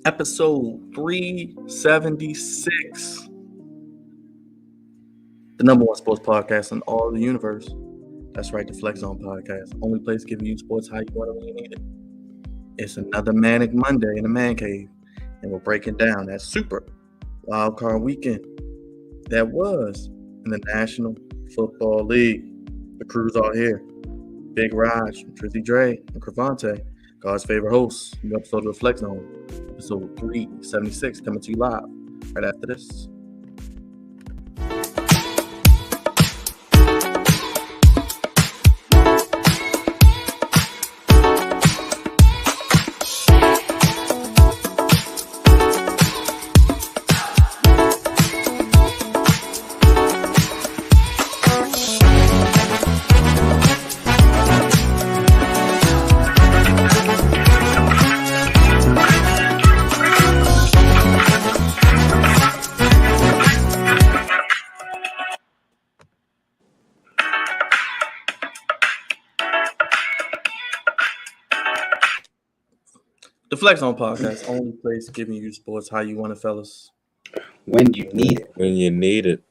Episode 376. The number one sports podcast in all the universe. That's right, the Flex Zone Podcast. Only place giving you sports how you want it when you need it. It's another Manic Monday in the Man Cave, and we're breaking down that super wild card weekend that was in the National Football League. The crew's all here. Big Raj, Trizzy Dre, and Cravante, God's favorite hosts. New episode of the Flex Zone, episode 376, coming to you live right after this. The Flex Zone Podcast, only place giving you sports how you want it, fellas. When you need it. When you need it.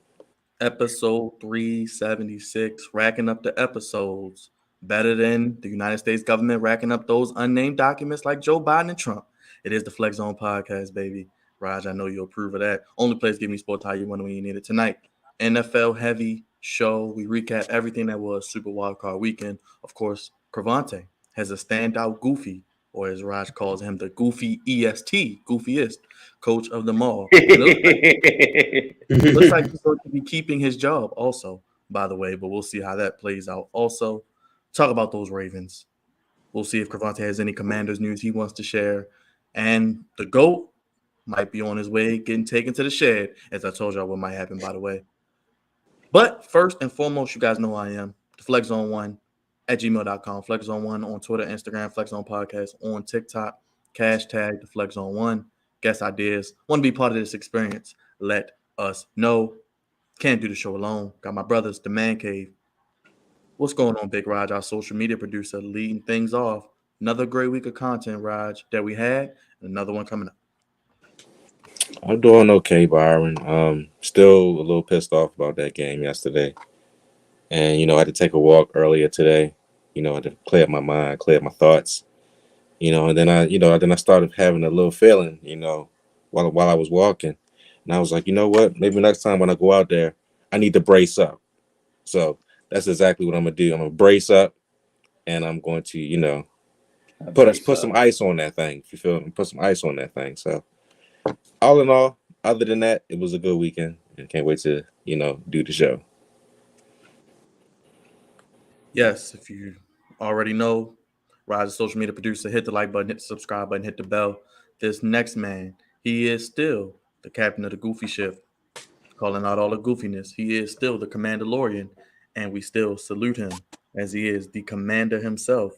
Episode 376, racking up the episodes. Better than the United States government racking up those unnamed documents like Joe Biden and Trump. It is the Flex Zone Podcast, baby. Raj, I know you'll approve of that. Only place giving you sports how you want it when you need it. Tonight, NFL heavy show. We recap everything that was Super Wildcard Weekend. Of course, Cravante has a standout goofy, or as Raj calls him, the goofy EST, goofiest coach of them all. Looks like he's going to be keeping his job also, by the way, but we'll see how that plays out. Also, talk about those Ravens. We'll see if Cravante has any Commanders news he wants to share. And the GOAT might be on his way getting taken to the shed, as I told y'all what might happen, by the way. But first and foremost, you guys know I am the Flex Zone 1 at gmail.com. Flex Zone 1 on Twitter, Instagram, Flex Zone Podcast on TikTok. Hashtag the Flex Zone 1. Guest ideas. Want to be part of this experience? Let us know. Can't do the show alone. Got my brothers, the Man Cave. What's going on, Big Raj, our social media producer, leading things off. Another great week of content, Raj, that we had, and another one coming up. I'm doing okay, Byron. Still a little pissed off about that game yesterday. And, I had to take a walk earlier today. I had to clear my mind, clear my thoughts. And then I started having a little feeling, while I was walking. And I was like, you know what? Maybe next time when I go out there, I need to brace up. So that's exactly what I'm going to do. I'm going to brace up, and I'm going to, put some ice on that thing. If you feel me, put some ice on that thing. So all in all, other than that, it was a good weekend, and can't wait to, do the show. Yes, if you already know, Raj, the social media producer, hit the like button, hit the subscribe button, hit the bell. This next man, he is still the captain of the goofy ship, calling out all the goofiness. He is still the Commandalorian, and we still salute him as he is the commander himself,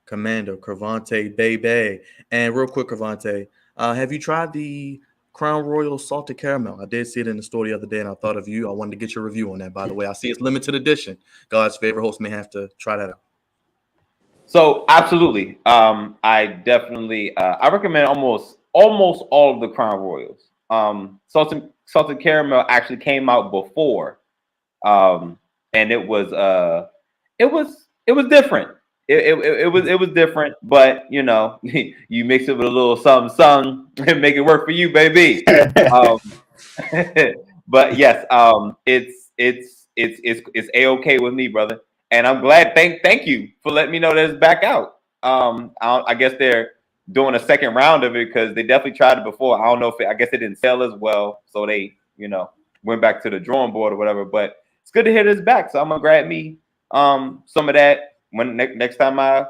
Commander Cravante Baby. And real quick, Cravante, have you tried the Crown Royal Salted Caramel? I did see it in the store the other day, and I thought of you. I wanted to get your review on that, by the way. I see it's limited edition. God's favorite host may have to try that out. So absolutely. I definitely I recommend almost all of the Crown Royals. Salted Caramel actually came out before. And it was different. It was different, but you mix it with a little something and make it work for you, baby. But yes, it's a-okay with me, brother. And I'm glad. Thank you for letting me know that it's back out. I guess they're doing a second round of it because they definitely tried it before. I don't know I guess it didn't sell as well, so they went back to the drawing board or whatever. But it's good to hear this back. So I'm gonna grab me some of that when next time I'm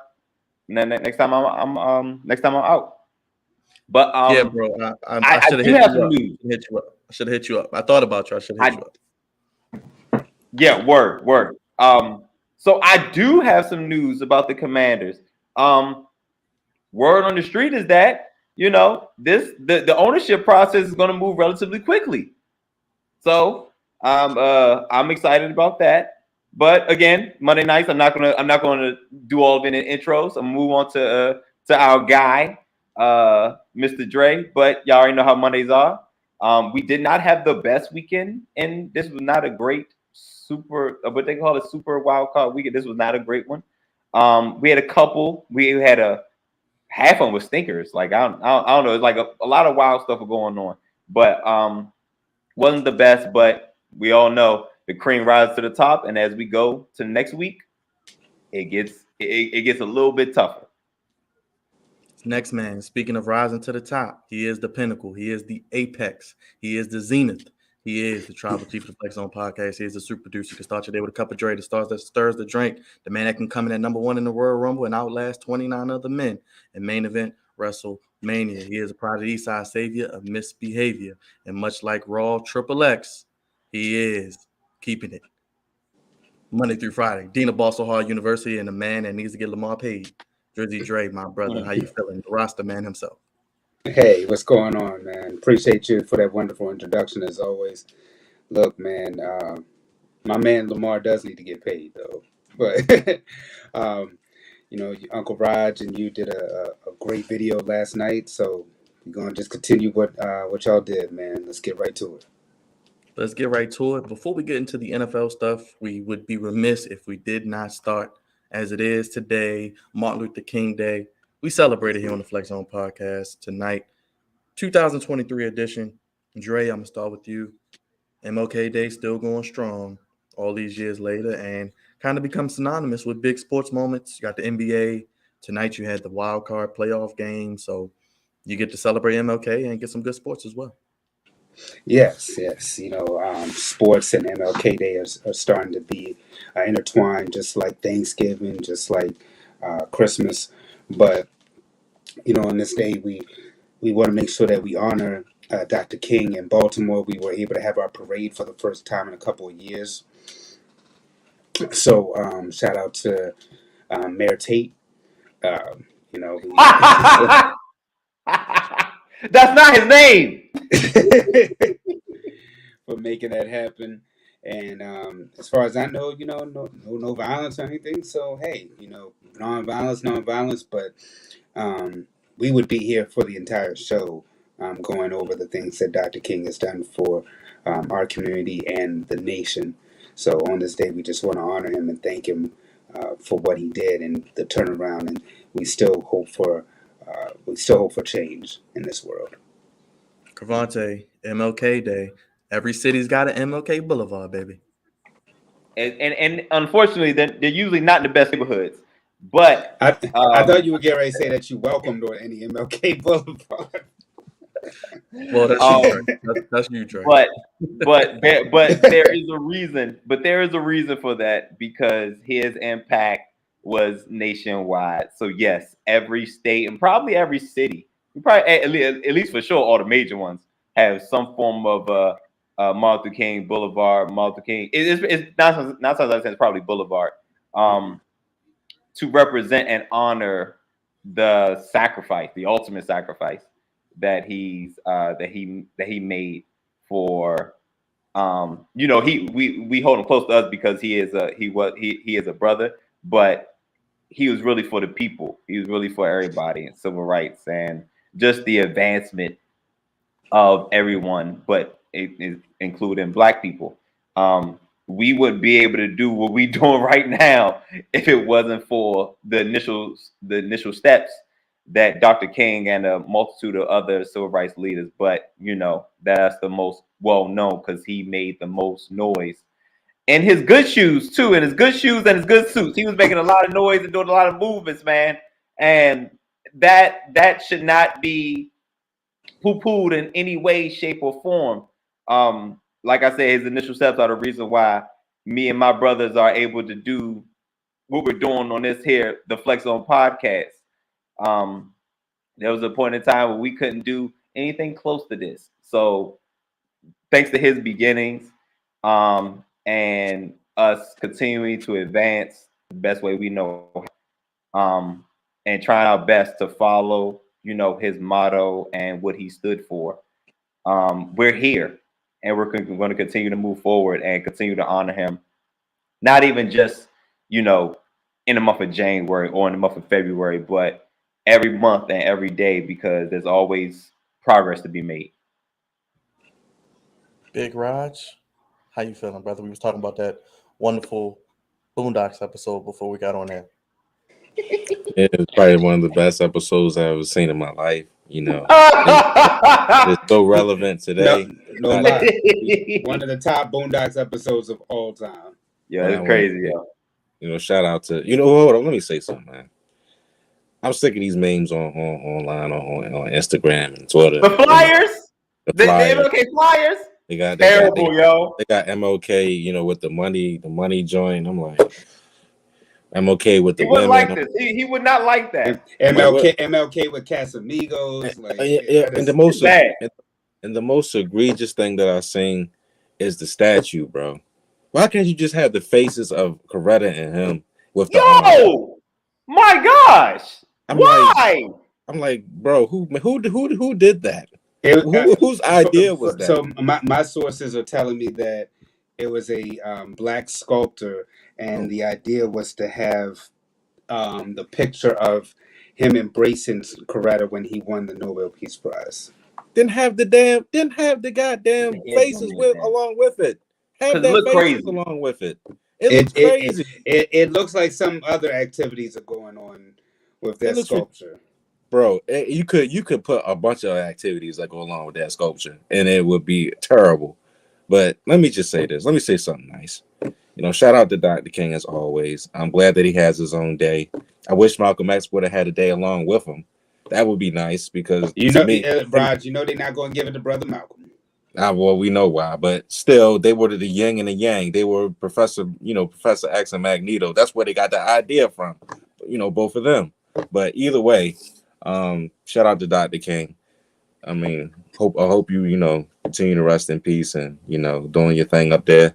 out. But yeah, bro, I should have hit you up. I should have hit you up. I thought about you. I should have hit you up. Yeah, word. So I do have some news about the Commanders. Word on the street is that the ownership process is going to move relatively quickly. So I'm excited about that. But again, Monday nights, I'm not gonna do all of it in intros. I'm gonna move on to our guy, Mr. Dre, but y'all already know how Mondays are. We did not have the best weekend, and this was not a great super, what they call a super wild card weekend. This was not a great one. We had a couple. We had a half of them with stinkers. Like I don't know. It's like a lot of wild stuff going on, but wasn't the best. But we all know the cream rises to the top, and as we go to next week, it gets a little bit tougher. Next man, speaking of rising to the top, he is the pinnacle. He is the apex. He is the zenith. He is the tribal chief of the Flex Zone podcast. He is the super producer. You can start your day with a cup of Dre, the stars that stirs the drink. The man that can come in at number 1 in the Royal Rumble and outlast 29 other men in main event WrestleMania. He is a pride of the Eastside savior of misbehavior. And much like Raw Triple X, he is keeping it Monday through Friday. Dean of Boston Hall University and the man that needs to get Lamar paid. Drizzy Dre, my brother. How you feeling? The roster man himself. Hey, what's going on, man? Appreciate you for that wonderful introduction as always. Look, man, my man Lamar does need to get paid though. But Uncle Raj and you did a great video last night, so we're gonna just continue what y'all did, man. Let's get right to it. Let's get right to it. Before we get into the NFL stuff, we would be remiss if we did not start as it is today, Martin Luther King Day. We celebrated here on the Flex Zone podcast tonight, 2023 edition. Dre, I'm going to start with you. MLK Day still going strong all these years later and kind of become synonymous with big sports moments. You got the NBA. Tonight you had the wild card playoff game. So you get to celebrate MLK and get some good sports as well. Yes. Sports and MLK Day are starting to be intertwined, just like Thanksgiving, just like Christmas. But, on this day, we want to make sure that we honor Dr. King in Baltimore. We were able to have our parade for the first time in a couple of years. So shout out to Mayor Tate. That's not his name. For making that happen. And as far as I know, no violence or anything. So, hey, non-violence. But we would be here for the entire show going over the things that Dr. King has done for our community and the nation. So on this day, we just want to honor him and thank him for what he did and the turnaround. And we still hope for change in this world. Cravante, MLK Day. Every city's got an MLK Boulevard, baby. And unfortunately, they're usually not in the best neighborhoods. But I thought you would get ready to say that you welcomed on any MLK Boulevard. Well, that's you, Dre. But there is a reason. But there is a reason for that because his impact was nationwide. So yes, every state and probably every city, at least for sure, all the major ones have some form of Martin Luther King Boulevard. Martin Luther King. It's not sometimes it's probably Boulevard. To represent and honor the sacrifice, the ultimate sacrifice that he made for we hold him close to us because he is a brother, but he was really for the people. He was really for everybody and civil rights and just the advancement of everyone, but including Black people. We wouldn't be able to do what we're doing right now if it wasn't for the initial steps that Dr. King and a multitude of other civil rights leaders. But that's the most well known because he made the most noise in his good shoes too, in his good shoes and his good suits. He was making a lot of noise and doing a lot of movements, man. And that should not be poo-pooed in any way, shape, or form. Like I said, his initial steps are the reason why me and my brothers are able to do what we're doing on this here, the Flex Zone podcast. There was a point in time where we couldn't do anything close to this. So thanks to his beginnings and us continuing to advance the best way we know, and trying our best to follow, his motto and what he stood for. We're here. And we're going to continue to move forward and continue to honor him. Not even just, in the month of January or in the month of February, but every month and every day because there's always progress to be made. Big Raj, how you feeling, brother? We was talking about that wonderful Boondocks episode before we got on there. It's probably one of the best episodes I've ever seen in my life. You know, it's so relevant today. No lie. One of the top Boondocks episodes of all time. Yeah, it's crazy, yo. You know, shout out to hold on, let me say something, man. I'm sick of these memes online on Instagram and Twitter. The Flyers, the the Flyers. MLK Flyers. They got Terrible, yo. They got MLK, you know, with the money joint. I'm like, MLK with the He wouldn't women. like this. He would not like that. MLK with Casamigos. Like, And the most egregious thing that I've seen is the statue, bro. Why can't you just have the faces of Coretta and him with the arm? My gosh! Why? I'm like, bro, who did that? Whose idea was that? So my sources are telling me that it was a black sculptor, and the idea was to have the picture of him embracing Coretta when he won the Nobel Peace Prize. Didn't have the goddamn faces along with it. Have that faces along with it. It looks crazy. It looks like some other activities are going on with that sculpture. Bro, you could put a bunch of activities that go along with that sculpture, and it would be terrible. But let me just say this. Let me say something nice. You know, shout out to Dr. King as always. I'm glad that he has his own day. I wish Malcolm X would have had a day along with him. That would be nice because Raj, you know they're not going to give it to Brother Malcolm. Well, we know why, but still, they were the yin and the yang. They were Professor X and Magneto. That's where they got the idea from. You know, both of them. But either way, shout out to Dr. King. I mean, I hope you continue to rest in peace and doing your thing up there.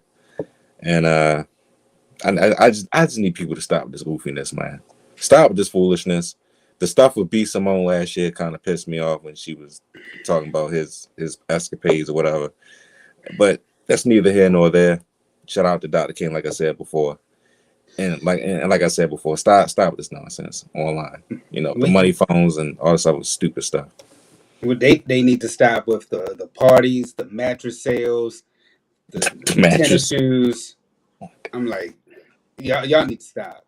And I just need people to stop with this goofiness, man. Stop with this foolishness. The stuff with B. Simone last year kind of pissed me off when she was talking about his escapades or whatever. But that's neither here nor there. Shout out to Dr. King, like I said before. And like I said before, stop with this nonsense online. The money phones and all this other stupid stuff. They need to stop with the parties, the mattress sales, the tennis shoes. I'm like, y'all need to stop.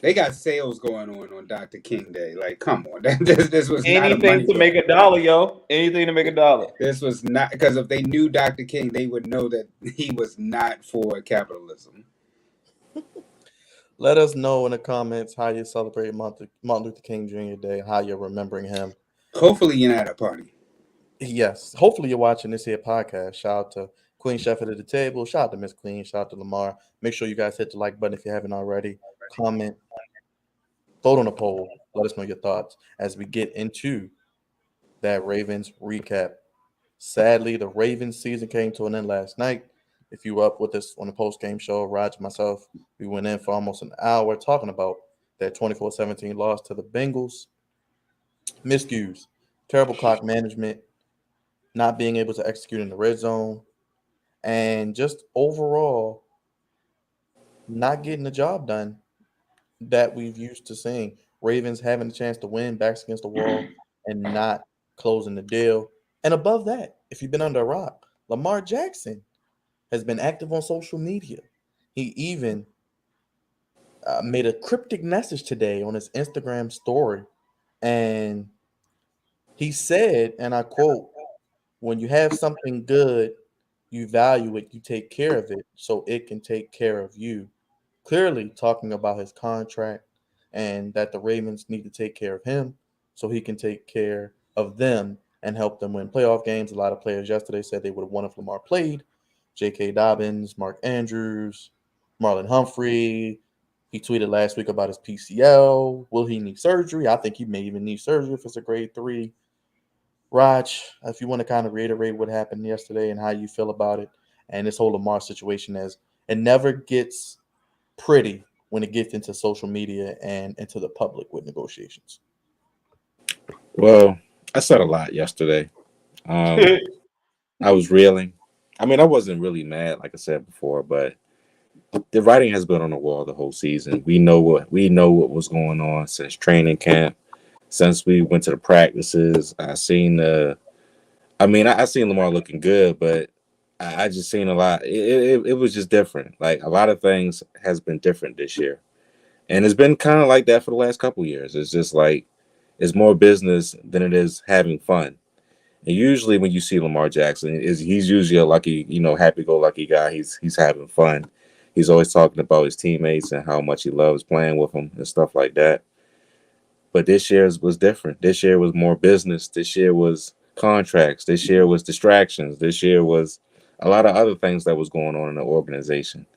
They got sales going on Dr. King Day. Like, come on. This was anything to make $1, yo. Anything to make $1. This was not, because if they knew Dr. King, they would know that he was not for capitalism. Let us know in the comments how you celebrate Martin Luther King Jr. Day, how you're remembering him. Hopefully you're not at a party. Yes. Hopefully you're watching this here podcast. Shout out to Queen Shepherd at the table. Shout out to Miss Queen. Shout out to Lamar. Make sure you guys hit the like button if you haven't already. Comment. Vote on the poll. Let us know your thoughts as we get into that Ravens recap. Sadly, the Ravens season came to an end last night. If you were up with us on the post-game show, Raj and myself, we went in for almost an hour talking about that 24-17 loss to the Bengals. Miscues, terrible clock management, not being able to execute in the red zone, and just overall not getting the job done that we've used to seeing. Ravens having a chance to win, backs against the wall, and not closing the deal. And above that, if you've been under a rock, Lamar Jackson has been active on social media. He even made a cryptic message today on his Instagram story. And he said, and I quote, "When you have something good, you value it, you take care of it so it can take care of you." Clearly talking about his contract and that the Ravens need to take care of him so he can take care of them and help them win playoff games. A lot of players yesterday said they would have won if Lamar played. J.K. Dobbins, Mark Andrews, Marlon Humphrey. He tweeted last week about his PCL. Will he need surgery? I think he may even need surgery if it's a grade 3. Raj, if you want to kind of reiterate what happened yesterday and how you feel about it and this whole Lamar situation, as it never gets pretty when it gets into social media and into the public with negotiations. Well, I said a lot yesterday. I was reeling. I mean, I wasn't really mad, like I said before, but the writing has been on the wall the whole season. We know what was going on since training camp. since we went to the practices. I seen I seen Lamar looking good, but I just seen a lot. It was just different. Like a lot of things has been different this year, and it's been kind of like that for the last couple years. It's just like it's more business than it is having fun. And usually, when you see Lamar Jackson, he's usually a lucky, happy-go-lucky guy. He's having fun. He's always talking about his teammates and how much he loves playing with them and stuff like that. But this year was different. This year was more business. This year was contracts. This year was distractions. This year was a lot of other things that was going on in the organization.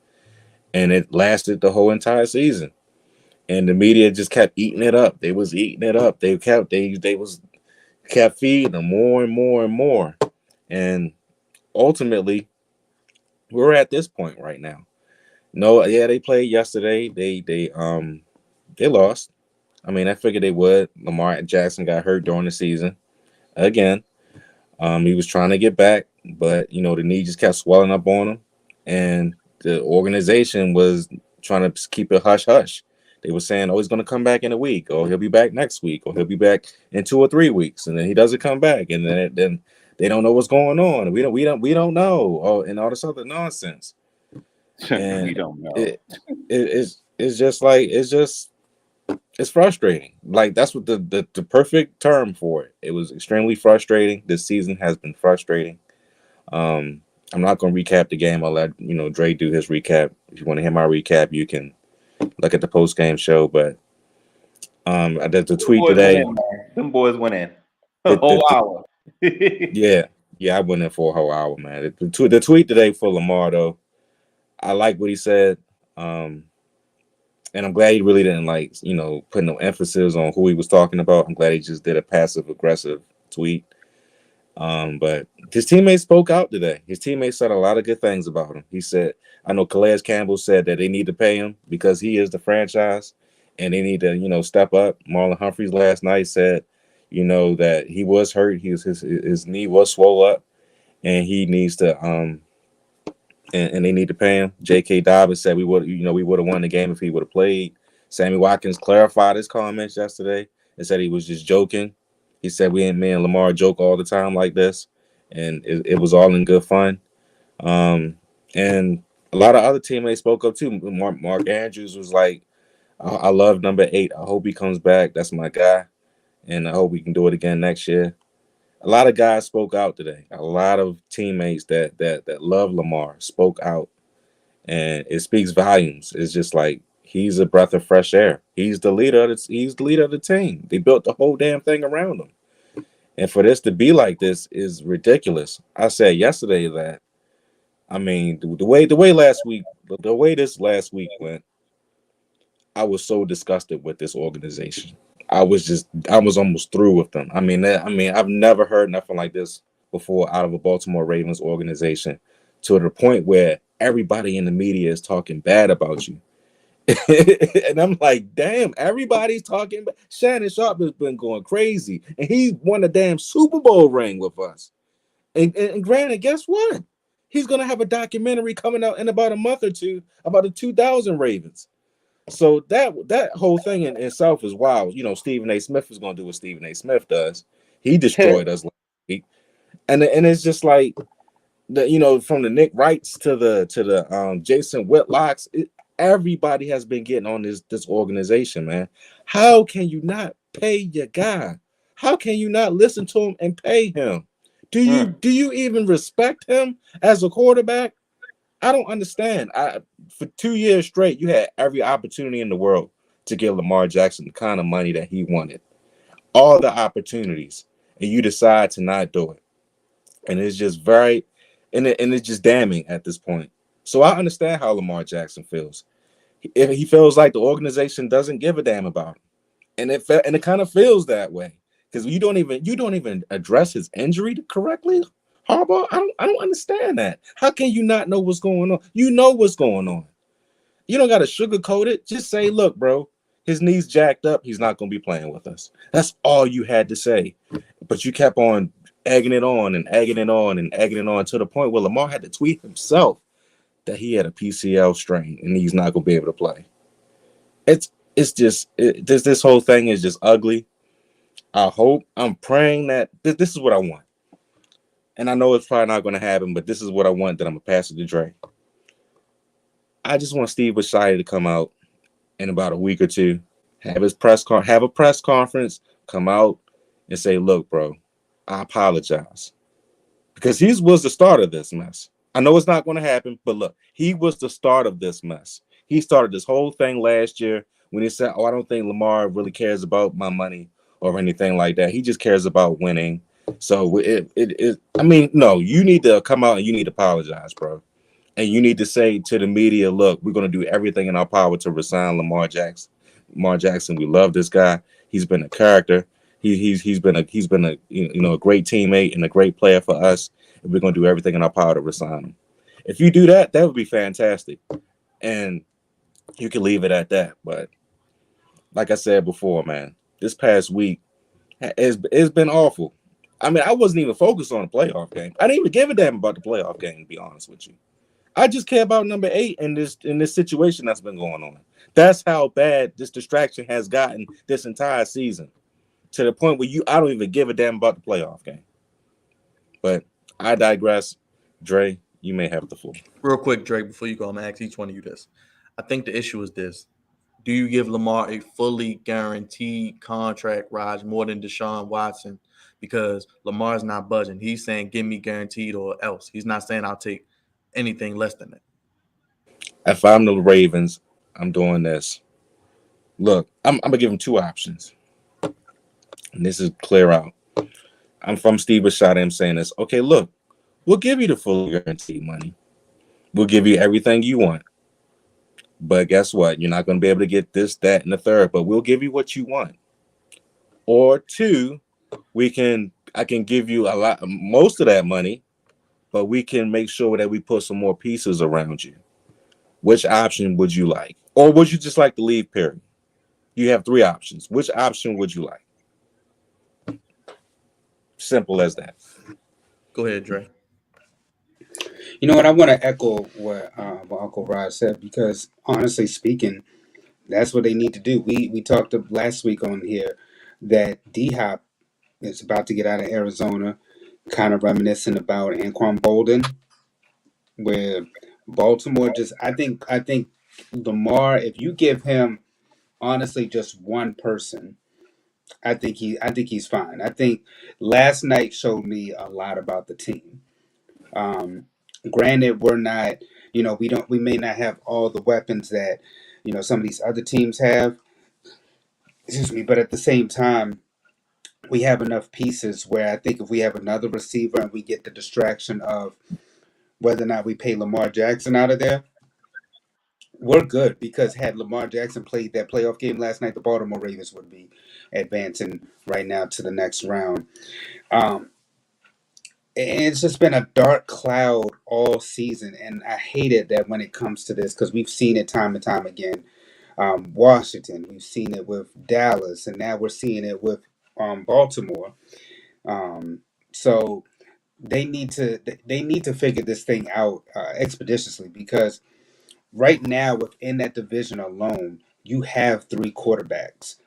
And it lasted the whole entire season. And the media just kept eating it up. They was eating it up. They kept feeding them more and more and more. And ultimately, we're at this point right now. No, yeah, they played yesterday. They lost. I mean, I figured they would. Lamar Jackson got hurt during the season again. He was trying to get back, but the knee just kept swelling up on him, and the organization was trying to keep it hush hush. They were saying, "Oh, he's going to come back in a week, or he'll be back next week, or he'll be back in 2 or 3 weeks," and then he doesn't come back, and then they don't know what's going on. We don't know, and all this other nonsense. And We don't know. it's just like it's frustrating. Like that's what the perfect term for it. It was extremely frustrating. This season has been frustrating. I'm not going to recap the game. I'll let Dre do his recap. If you want to hear my recap, you can look at the post game show. But the tweet today, them boys went in a whole hour. yeah, I went in for a whole hour, man. The tweet today for Lamar though, I like what he said. And I'm glad he really didn't put no emphasis on who he was talking about. I'm glad he just did a passive aggressive tweet. But his teammates spoke out today. His teammates said a lot of good things about him. He said, I know Calais Campbell said that they need to pay him because he is the franchise and they need to, step up. Marlon Humphreys last night said, that he was hurt. His knee was swollen up and he needs to, and they need to pay him. J.K. Dobbins said we would have won the game if he would have played. Sammy Watkins clarified his comments yesterday and said he was just joking. He said me and Lamar joke all the time like this, and it was all in good fun. And a lot of other teammates spoke up too. Mark Andrews was like, I love number 8. I hope he comes back. That's my guy, and I hope we can do it again next year. A lot of guys spoke out today. A lot of teammates that love Lamar spoke out, and it speaks volumes. It's just like he's a breath of fresh air. He's the leader. He's the leader of the team. They built the whole damn thing around him, and for this to be like this is ridiculous. I said yesterday that, I mean, the way this last week went, I was so disgusted with this organization. I was almost through with them. I mean, I've never heard nothing like this before out of a Baltimore Ravens organization, to the point where everybody in the media is talking bad about you. And I'm like, damn, everybody's talking. Shannon Sharp has been going crazy, and he won a damn Super Bowl ring with us. And granted, guess what? He's gonna have a documentary coming out in about a month or two about the 2000 Ravens. So that whole thing in itself is wild. Stephen A. Smith is going to do what Stephen A. Smith does. He destroyed us last week, and it's just like from the Nick Wrights to the Jason Whitlocks, everybody has been getting on this organization, man. How can you not pay your guy? How can you not listen to him and pay him? Do you even respect him as a quarterback? I don't understand. For 2 years straight, you had every opportunity in the world to give Lamar Jackson the kind of money that he wanted. All the opportunities, and you decide to not do it. And it's just it's just damning at this point. So I understand how Lamar Jackson feels. If he feels like the organization doesn't give a damn about him, and it kind of feels that way because you don't even address his injury correctly. Harbaugh, I don't understand that. How can you not know what's going on? You know what's going on. You don't got to sugarcoat it. Just say, look, bro, his knee's jacked up. He's not going to be playing with us. That's all you had to say. But you kept on egging it on and egging it on and egging it on to the point where Lamar had to tweet himself that he had a PCL strain and he's not going to be able to play. It's just this whole thing is just ugly. I'm praying that this is what I want. And I know it's probably not going to happen, but this is what I want that I'm going to pass it to Dre. I just want Steve Bisciotti to come out in about a week or two, have a press conference, come out and say, look, bro, I apologize. Because he was the start of this mess. I know it's not going to happen, but look, he was the start of this mess. He started this whole thing last year when he said, I don't think Lamar really cares about my money or anything like that. He just cares about winning. So no, you need to come out and you need to apologize, bro. And you need to say to the media, look, we're going to do everything in our power to resign Lamar Jackson. Lamar Jackson, we love this guy. He's been a character. He's been a a great teammate and a great player for us. And we're going to do everything in our power to resign him. If you do that, that would be fantastic. And you can leave it at that. But like I said before, man, this past week it's been awful. I mean, I wasn't even focused on the playoff game. I didn't even give a damn about the playoff game, to be honest with you. I just care about number 8 in this situation that's been going on. That's how bad this distraction has gotten this entire season, to the point where I don't even give a damn about the playoff game. But I digress. Dre, you may have the floor. Real quick, Drake, before you go, I'm gonna ask each one of you this. I think the issue is this. Do you give Lamar a fully guaranteed contract, Raj, more than Deshaun Watson? Because Lamar's not budging. He's saying, give me guaranteed or else. He's not saying I'll take anything less than that. If I'm the Ravens, I'm doing this. Look, I'm going to give him 2 options. And this is clear out. I'm from Steve Bisciotti. I'm saying this. Okay, look, we'll give you the fully guaranteed money. We'll give you everything you want. But guess what? You're not going to be able to get this, that, and the third. But we'll give you what you want. Or 2, I can give you most of that money, but we can make sure that we put some more pieces around you. Which option would you like? Or would you just like to leave, period? You have 3 options. Which option would you like? Simple as that. Go ahead, Dre. You know what? I want to echo what Uncle Rod said, because honestly speaking, that's what they need to do. We talked last week on here that D-Hop is about to get out of Arizona, kind of reminiscent about Anquan Bolden, where Baltimore I think Lamar, if you give him honestly just one person, I think he's fine. I think last night showed me a lot about the team. Granted, we're not, we may not have all the weapons that, some of these other teams have. Excuse me, but at the same time, we have enough pieces where I think if we have another receiver and we get the distraction of whether or not we pay Lamar Jackson out of there, we're good, because had Lamar Jackson played that playoff game last night, the Baltimore Ravens would be advancing right now to the next round. And it's just been a dark cloud all season, and I hate it that when it comes to this, because we've seen it time and time again. Washington, we've seen it with Dallas, and now we're seeing it with Baltimore. So they need to figure this thing out expeditiously, because right now within that division alone, you have 3 quarterbacks.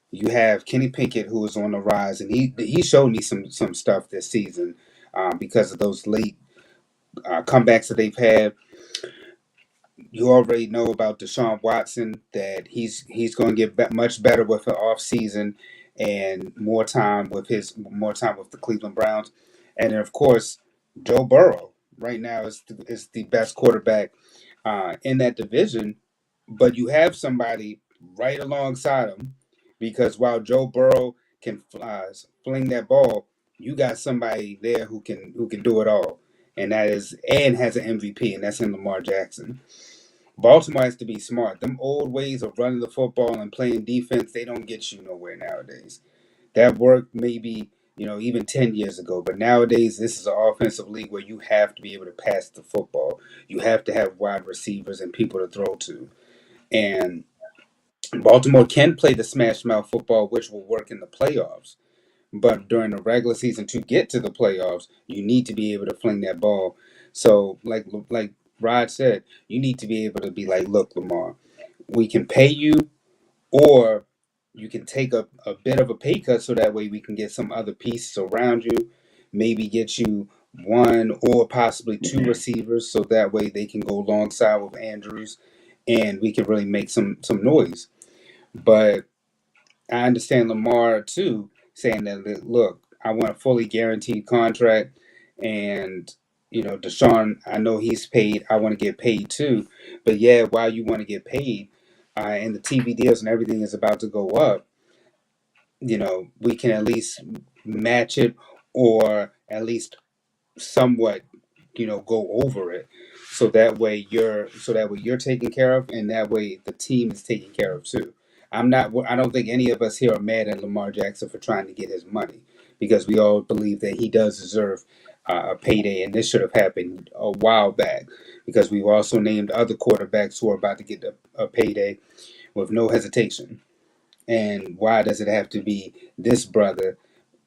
You have Kenny Pickett, who is on the rise, and he showed me some stuff this season because of those late comebacks that they've had. You already know about Deshaun Watson, that he's going to get much better with the off season and more time with the Cleveland Browns, and then of course Joe Burrow right now is the best quarterback in that division. But you have somebody right alongside him, because while Joe Burrow can fling that ball, you got somebody there who can do it all, and has an MVP, and that's in Lamar Jackson. Baltimore has to be smart. Them old ways of running the football and playing defense, they don't get you nowhere nowadays. That worked maybe, even 10 years ago. But nowadays, this is an offensive league where you have to be able to pass the football. You have to have wide receivers and people to throw to. And Baltimore can play the smash mouth football, which will work in the playoffs. But during the regular season, to get to the playoffs, you need to be able to fling that ball. So, like Rod said, you need to be able to be like, look, Lamar, we can pay you, or you can take a bit of a pay cut so that way we can get some other pieces around you, maybe get you one or possibly two receivers so that way they can go alongside with Andrews and we can really make some noise. But I understand Lamar too saying that look, I want a fully guaranteed contract, and Deshaun, I know he's paid. I want to get paid too, but yeah, while you want to get paid, and the TV deals and everything is about to go up, we can at least match it or at least somewhat, go over it, so that way you're taken care of, and that way the team is taken care of too. I don't think any of us here are mad at Lamar Jackson for trying to get his money, because we all believe that he does deserve a payday, and this should have happened a while back, because we've also named other quarterbacks who are about to get a payday with no hesitation. And why does it have to be this brother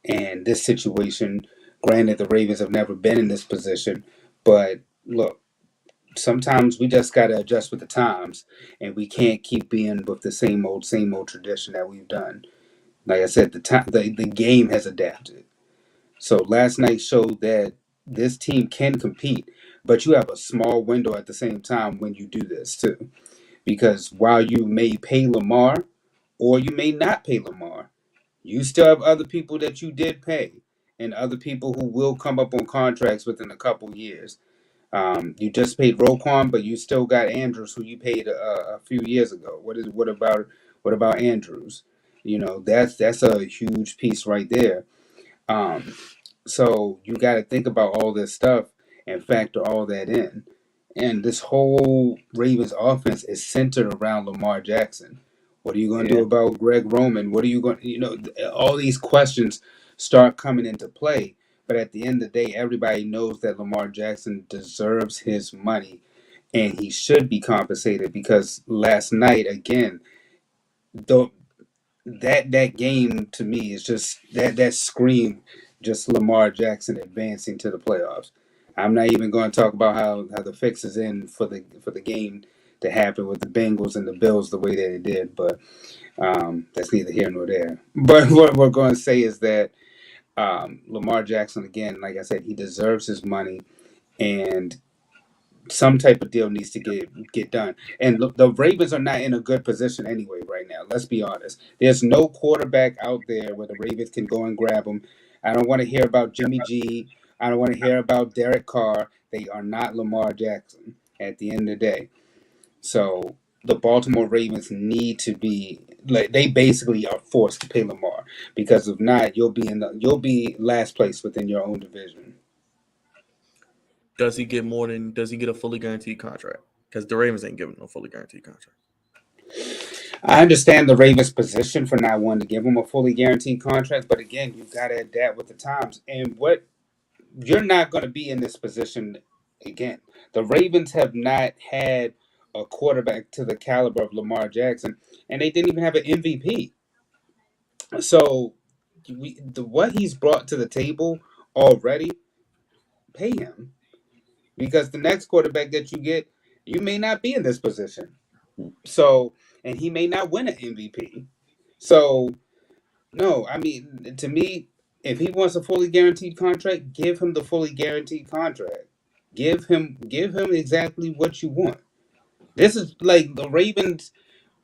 and this situation? Granted, the Ravens have never been in this position, but look, sometimes we just got to adjust with the times, and we can't keep being with the same old tradition that we've done. Like I said, the game has adapted. So last night showed that this team can compete, but you have a small window at the same time when you do this too. Because while you may pay Lamar or you may not pay Lamar, you still have other people that you did pay, and other people who will come up on contracts within a couple years. You just paid Roquan, but you still got Andrews, who you paid a few years ago. What about Andrews? That's a huge piece right there. Um, so you got to think about all this stuff and factor all that in. And this whole Ravens offense is centered around Lamar Jackson. What are you going to do Yeah. about Greg Roman? What are you going? All these questions start coming into play. But at the end of the day, everybody knows that Lamar Jackson deserves his money, and he should be compensated, because last night again, the that game to me is just that scream, just Lamar Jackson advancing to the playoffs. I'm not even going to talk about how the fix is in for the game to happen with the Bengals and the Bills the way that it did, but that's neither here nor there. But what we're going to say is that Lamar Jackson, again, like I said, he deserves his money, and some type of deal needs to get done. And look, the Ravens are not in a good position anyway right now. Let's be honest. There's no quarterback out there where the Ravens can go and grab him. I don't want to hear about Jimmy G. I don't want to hear about Derek Carr. They are not Lamar Jackson at the end of the day. So the Baltimore Ravens need to be like, they basically are forced to pay Lamar, because if not, you'll be last place within your own division. Does he get more than? Does he get a fully guaranteed contract? Because the Ravens ain't giving no fully guaranteed contract. I understand the Ravens' position for not wanting to give him a fully guaranteed contract, but again, you've got to adapt with the times. And what you're not going to be in this position again. The Ravens have not had a quarterback to the caliber of Lamar Jackson, and they didn't even have an MVP. So, what he's brought to the table already, pay him, because the next quarterback that you get, you may not be in this position. So, and he may not win an MVP. So, no, I mean, to me, if he wants a fully guaranteed contract, give him the fully guaranteed contract. Give him exactly what you want. This is like the Ravens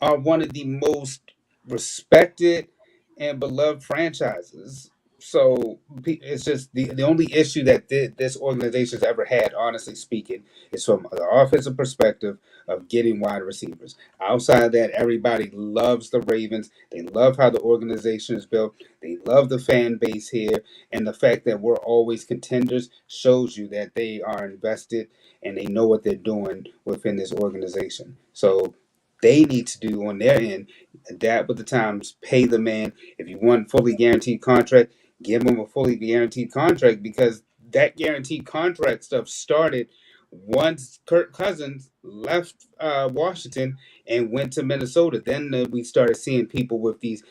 are one of the most respected and beloved franchises. So it's just the only issue that this organization's ever had, honestly speaking, is from the offensive perspective of getting wide receivers. Outside of that, everybody loves the Ravens. They love how the organization is built. They love the fan base here. And the fact that we're always contenders shows you that they are invested and they know what they're doing within this organization. So they need to do on their end, adapt with the times, pay the man. If you want fully guaranteed contract, give him a fully guaranteed contract, because that guaranteed contract stuff started once Kirk Cousins left Washington and went to Minnesota. Then we started seeing people with these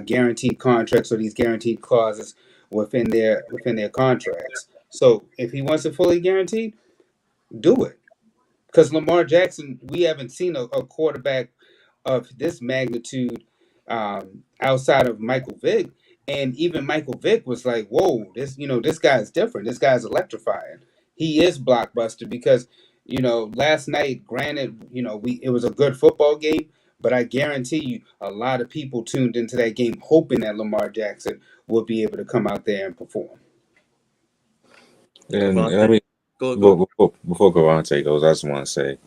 guaranteed contracts or these guaranteed clauses within their contracts. So if he wants it fully guaranteed, do it. Because Lamar Jackson, we haven't seen a quarterback of this magnitude outside of Michael Vick. And even Michael Vick was like, "Whoa, this guy's different. This guy's electrifying. He is blockbuster." Because last night, granted, it was a good football game, but I guarantee you, a lot of people tuned into that game hoping that Lamar Jackson would be able to come out there and perform. And I mean, Go ahead. before Cavante goes, I just want to say,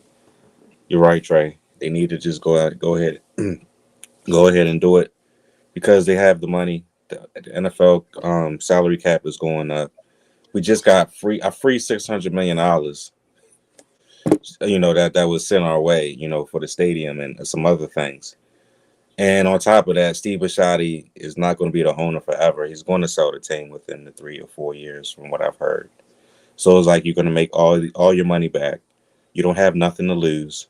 you're right, Trey. They need to just go ahead, go ahead and do it because they have the money. The NFL salary cap is going up. We just got free $600 million. That was sent our way. For the stadium and some other things. And on top of that, Steve Bisciotti is not going to be the owner forever. He's going to sell the team within the 3 or 4 years, from what I've heard. So it's like you're going to make all your money back. You don't have nothing to lose.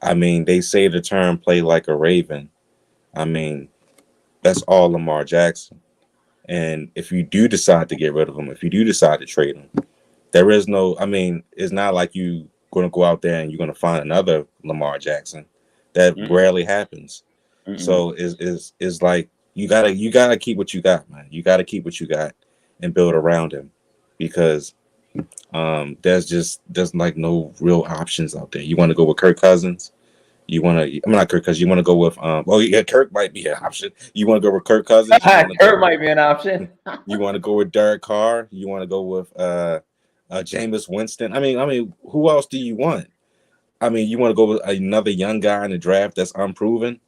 I mean, they say the term "play like a Raven." I mean, that's all Lamar Jackson. And if you do decide to get rid of him, if you do decide to trade him, there is no. I mean, it's not like you going to go out there and you're going to find another Lamar Jackson. That rarely happens. So is like you gotta keep what you got, man. You gotta keep what you got and build around him because there's like no real options out there. You want to go with Kirk Cousins? Not Kirk Cousins. You want to go with Kirk might be an option. You want to go with Kirk Cousins? Kirk might be an option. You want to go with Derek Carr? You want to go with Jameis Winston? I mean, who else do you want? I mean, you want to go with another young guy in the draft that's unproven?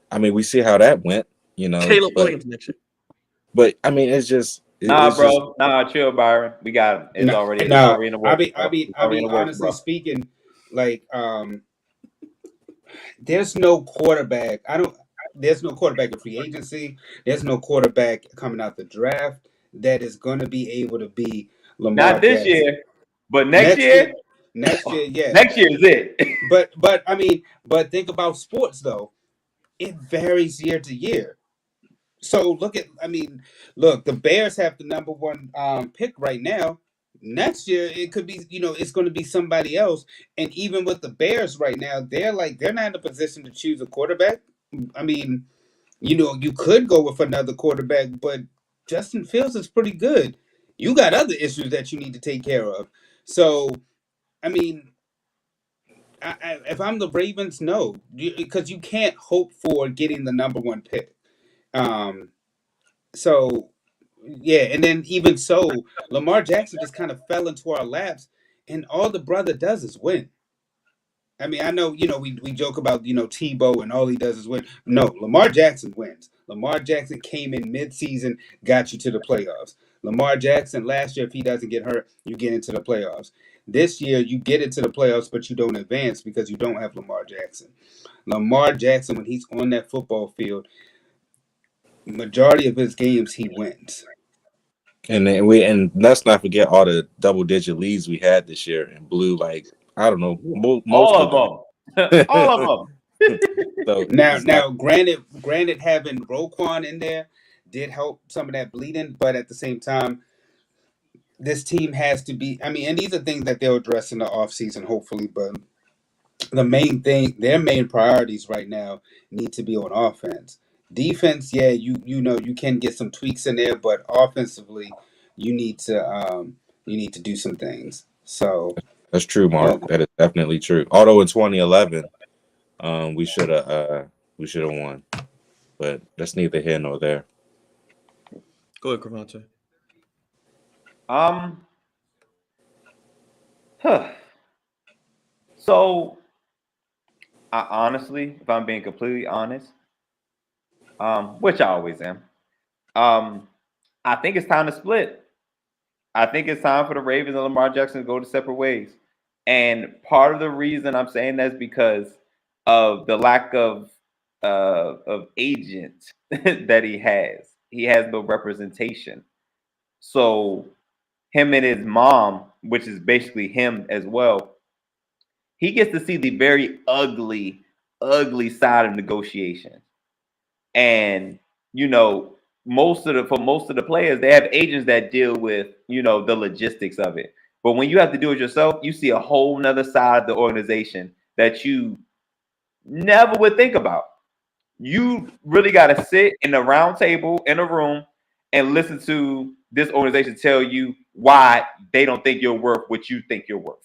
I mean, we see how that went, Caleb Williams next year. But I mean, it's just chill, Byron. We got him. It's already in the works. I mean, honestly speaking, like there's no quarterback. There's no quarterback in free agency. There's no quarterback coming out the draft that is going to be able to be Lamar. Not this year, but next year. Next year, yeah. Next year is it. But think about sports though. It varies year to year. So look, the Bears have the number one pick right now. Next year, it could be, it's going to be somebody else. And even with the Bears right now, they're not in a position to choose a quarterback. I mean, you could go with another quarterback, but Justin Fields is pretty good. You got other issues that you need to take care of. So, I mean, if I'm the Ravens, no, because you can't hope for getting the number one pick. So, yeah, and then even so, Lamar Jackson just kind of fell into our laps, and all the brother does is win. I mean, I know, we joke about, Tebow and all he does is win. No, Lamar Jackson wins. Lamar Jackson came in mid-season, got you to the playoffs. Lamar Jackson, last year, if he doesn't get hurt, you get into the playoffs. This year, you get into the playoffs, but you don't advance because you don't have Lamar Jackson. Lamar Jackson, when he's on that football field, majority of his games, he wins. And let's not forget all the double-digit leads we had this year and blew I don't know, most all of them. All of them. So now, granted, having Roquan in there did help some of that bleeding, but at the same time, this team has to be. I mean, and these are things that they'll address in the offseason, hopefully. But the main thing, their main priorities right now, need to be on offense. Defense, yeah, you can get some tweaks in there, but offensively, you need to do some things. So. That's true, Mark. That is definitely true. Although in 2011, we should have won, but that's neither here nor there. Go ahead, Cravante. So, I honestly, if I'm being completely honest, which I always am, I think it's time to split. I think it's time for the Ravens and Lamar Jackson to go to separate ways. And part of the reason I'm saying that is because of the lack of agent that he has. He has no representation. So him and his mom, which is basically him as well, he gets to see the very ugly side of negotiation. And, most of the players, they have agents that deal with, the logistics of it. But when you have to do it yourself, you see a whole nother side of the organization that you never would think about. You really got to sit in a round table in a room and listen to this organization tell you why they don't think you're worth what you think you're worth.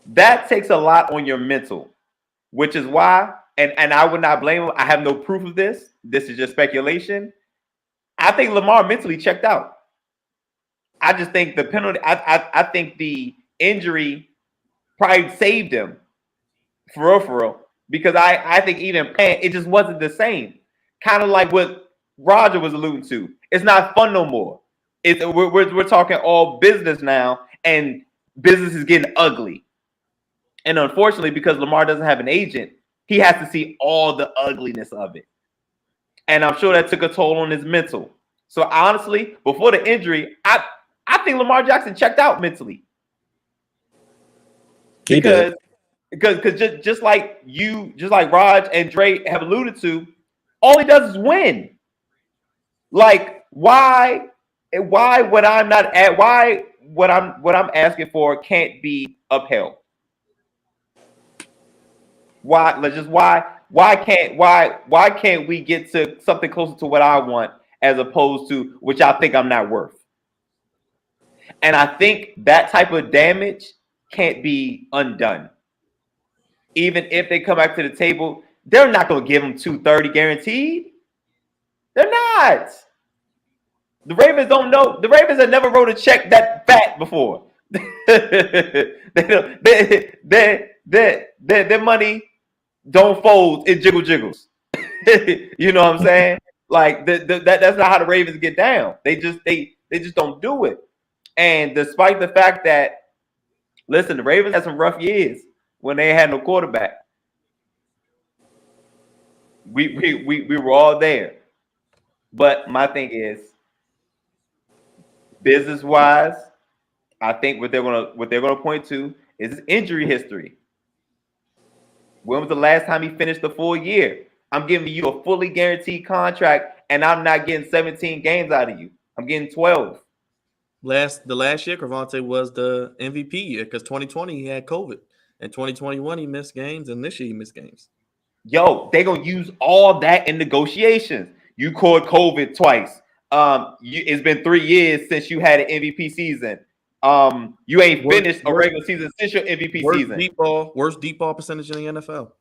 That takes a lot on your mental, which is why, and I would not blame him. I have no proof of this. This is just speculation. I think Lamar mentally checked out. I just think the penalty, I think the injury probably saved him for real. Because I think even playing, it just wasn't the same. Kind of like what Roger was alluding to. It's not fun no more. We're talking all business now, and business is getting ugly. And unfortunately, because Lamar doesn't have an agent, he has to see all the ugliness of it. And I'm sure that took a toll on his mental. So honestly, before the injury, I think Lamar Jackson checked out mentally. Because just like Raj and Dre have alluded to, all he does is win. Like why what I'm asking for can't be upheld? Why can't we get to something closer to what I want as opposed to which I think I'm not worth? And I think that type of damage can't be undone. Even if they come back to the table, they're not going to give him 230 guaranteed. They're not. The Ravens don't know. The Ravens have never wrote a check that fat before. Their money don't fold. It jiggles. You know what I'm saying? Like that's not how the Ravens get down. They just don't do it. And despite the fact that, listen, the Ravens had some rough years when they had no quarterback. We were all there. But my thing is, business-wise, I think what they're gonna point to is his injury history. When was the last time he finished the full year? I'm giving you a fully guaranteed contract, and I'm not getting 17 games out of you. I'm getting 12. The last year, Cravante was the MVP year because 2020 he had COVID. In 2021 he missed games, and this year he missed games. Yo, they're gonna use all that in negotiations. You caught COVID twice. It's been 3 years since you had an MVP season. You ain't finished a regular season since your MVP season. Worst deep ball percentage in the NFL.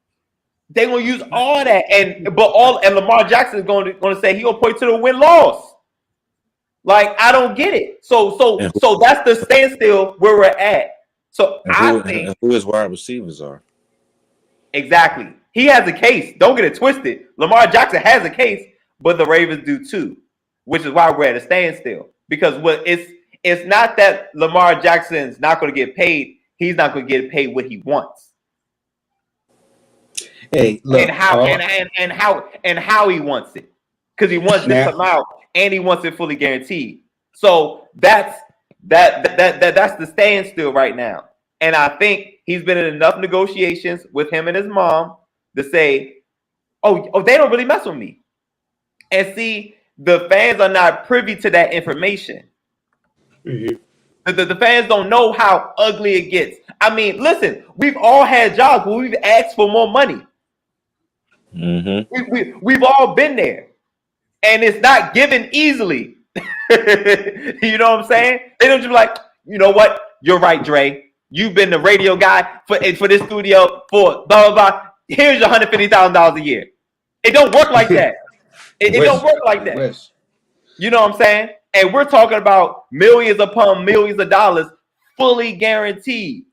They're gonna use all that, and Lamar Jackson is gonna say he gonna point to the win-loss. Like, I don't get it. So that's the standstill where we're at. So I think who his wide receivers are. Exactly. He has a case. Don't get it twisted. Lamar Jackson has a case, but the Ravens do too, which is why we're at a standstill. Because it's not that Lamar Jackson's not going to get paid. He's not going to get paid what he wants. Hey, look, and how he wants it, because he wants this amount and he wants it fully guaranteed. So that's the standstill right now. And I think he's been in enough negotiations with him and his mom to say, oh, they don't really mess with me. And see, the fans are not privy to that information. Mm-hmm. The fans don't know how ugly it gets. I mean, listen, we've all had jobs where we've asked for more money. Mm-hmm. We've all been there. And it's not given easily. You know what I'm saying? They don't just be like, you know what? You're right, Dre. You've been the radio guy for this studio for blah, blah, blah. Here's your $150,000 a year. It don't work like that. It don't work like that. You know what I'm saying? And we're talking about millions upon millions of dollars fully guaranteed.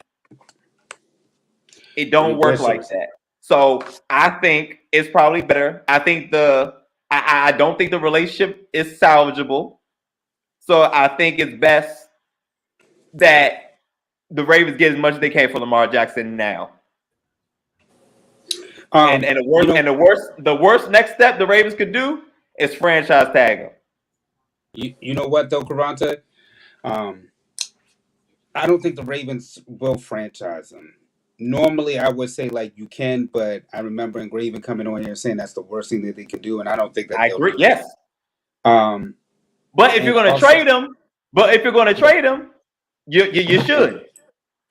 It don't work like that. So I think it's probably better. I think I don't think the relationship is salvageable. So I think it's best that the Ravens get as much as they can for Lamar Jackson now. The worst next step the Ravens could do is franchise tag him. You know what though, Cravante? I don't think the Ravens will franchise him. Normally, I would say like you can, but I remember Ingraven coming on here saying that's the worst thing that they can do, and I don't think that. I agree. Yes. But if you're going to trade him, you should.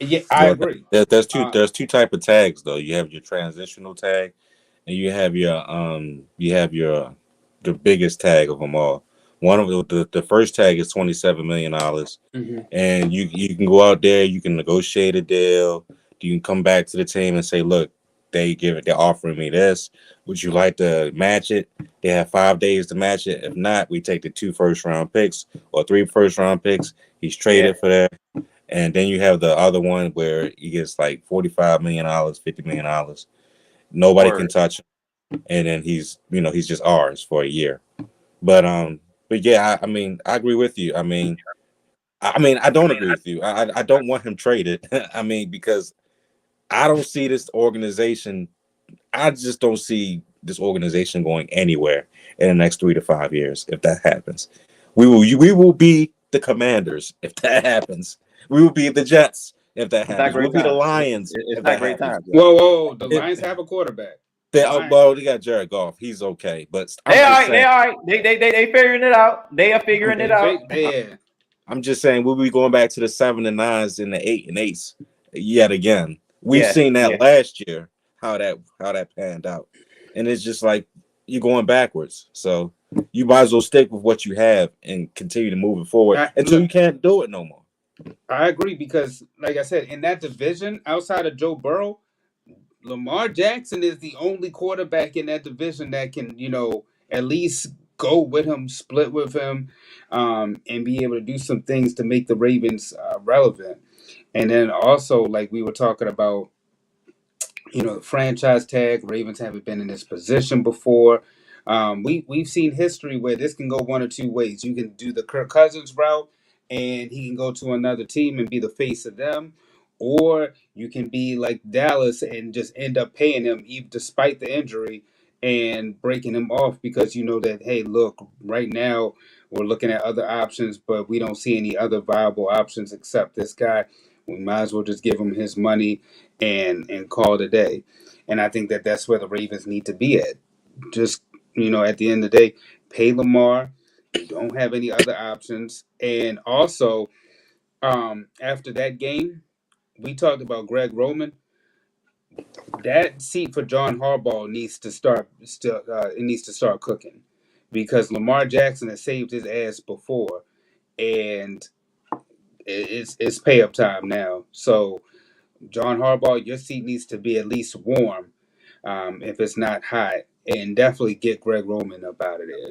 Yeah, I agree. There's two type of tags though. You have your transitional tag, and you have your the biggest tag of them all. One of the first tag is $27 million, Hmm. and you can go out there, you can negotiate a deal. You can come back to the team and say, look, they're offering me this. Would you like to match it? They have 5 days to match it. If not, we take the 2 first-round picks or 3 first-round picks. He's Yeah, traded for that. And then you have the other one where he gets like $45 million, $50 million. Nobody can word. touch him, and then he's just ours for a year. But yeah, I mean, I agree with you. I mean, I don't agree with you. I don't want him traded. I mean, because I don't see this organization. I just don't see this organization going anywhere in the next 3 to 5 years. If that happens, we will be the Commanders if that happens. We will be the Jets if that It's not happens. We'll great be the times. Lions It's if not that great happens. times. Whoa, whoa! The It, Lions have a quarterback. they, The Lions. well, they got Jared Goff. He's okay, but They I'm all just right. They saying. all right. They figuring it out. They are figuring it out. I'm just saying we'll be going back to the 7 and 9s and the 8 and 8s yet again. We've Yeah, seen yeah. that last year how that panned out, and it's just like you're going backwards. So you might as well stick with what you have and continue to move it forward until you can't do it no more. I agree because, like I said, in that division, outside of Joe Burrow, Lamar Jackson is the only quarterback in that division that can, at least go with him, split with him, and be able to do some things to make the Ravens relevant. And then also, like we were talking about, franchise tag. Ravens haven't been in this position before. We've seen history where this can go one or two ways. You can do the Kirk Cousins route, and he can go to another team and be the face of them, or you can be like Dallas and just end up paying him even despite the injury and breaking him off because you know that, hey, look, right now we're looking at other options, but we don't see any other viable options except this guy. We might as well just give him his money and call it a day. And I think that that's where the Ravens need to be at. Just at the end of the day, pay Lamar. You don't have any other options. And also, after that game, we talked about Greg Roman. That seat for John Harbaugh needs to start. It needs to start cooking because Lamar Jackson has saved his ass before, and it's pay up time now. So John Harbaugh, your seat needs to be at least warm, if it's not hot, and definitely get Greg Roman up out of there.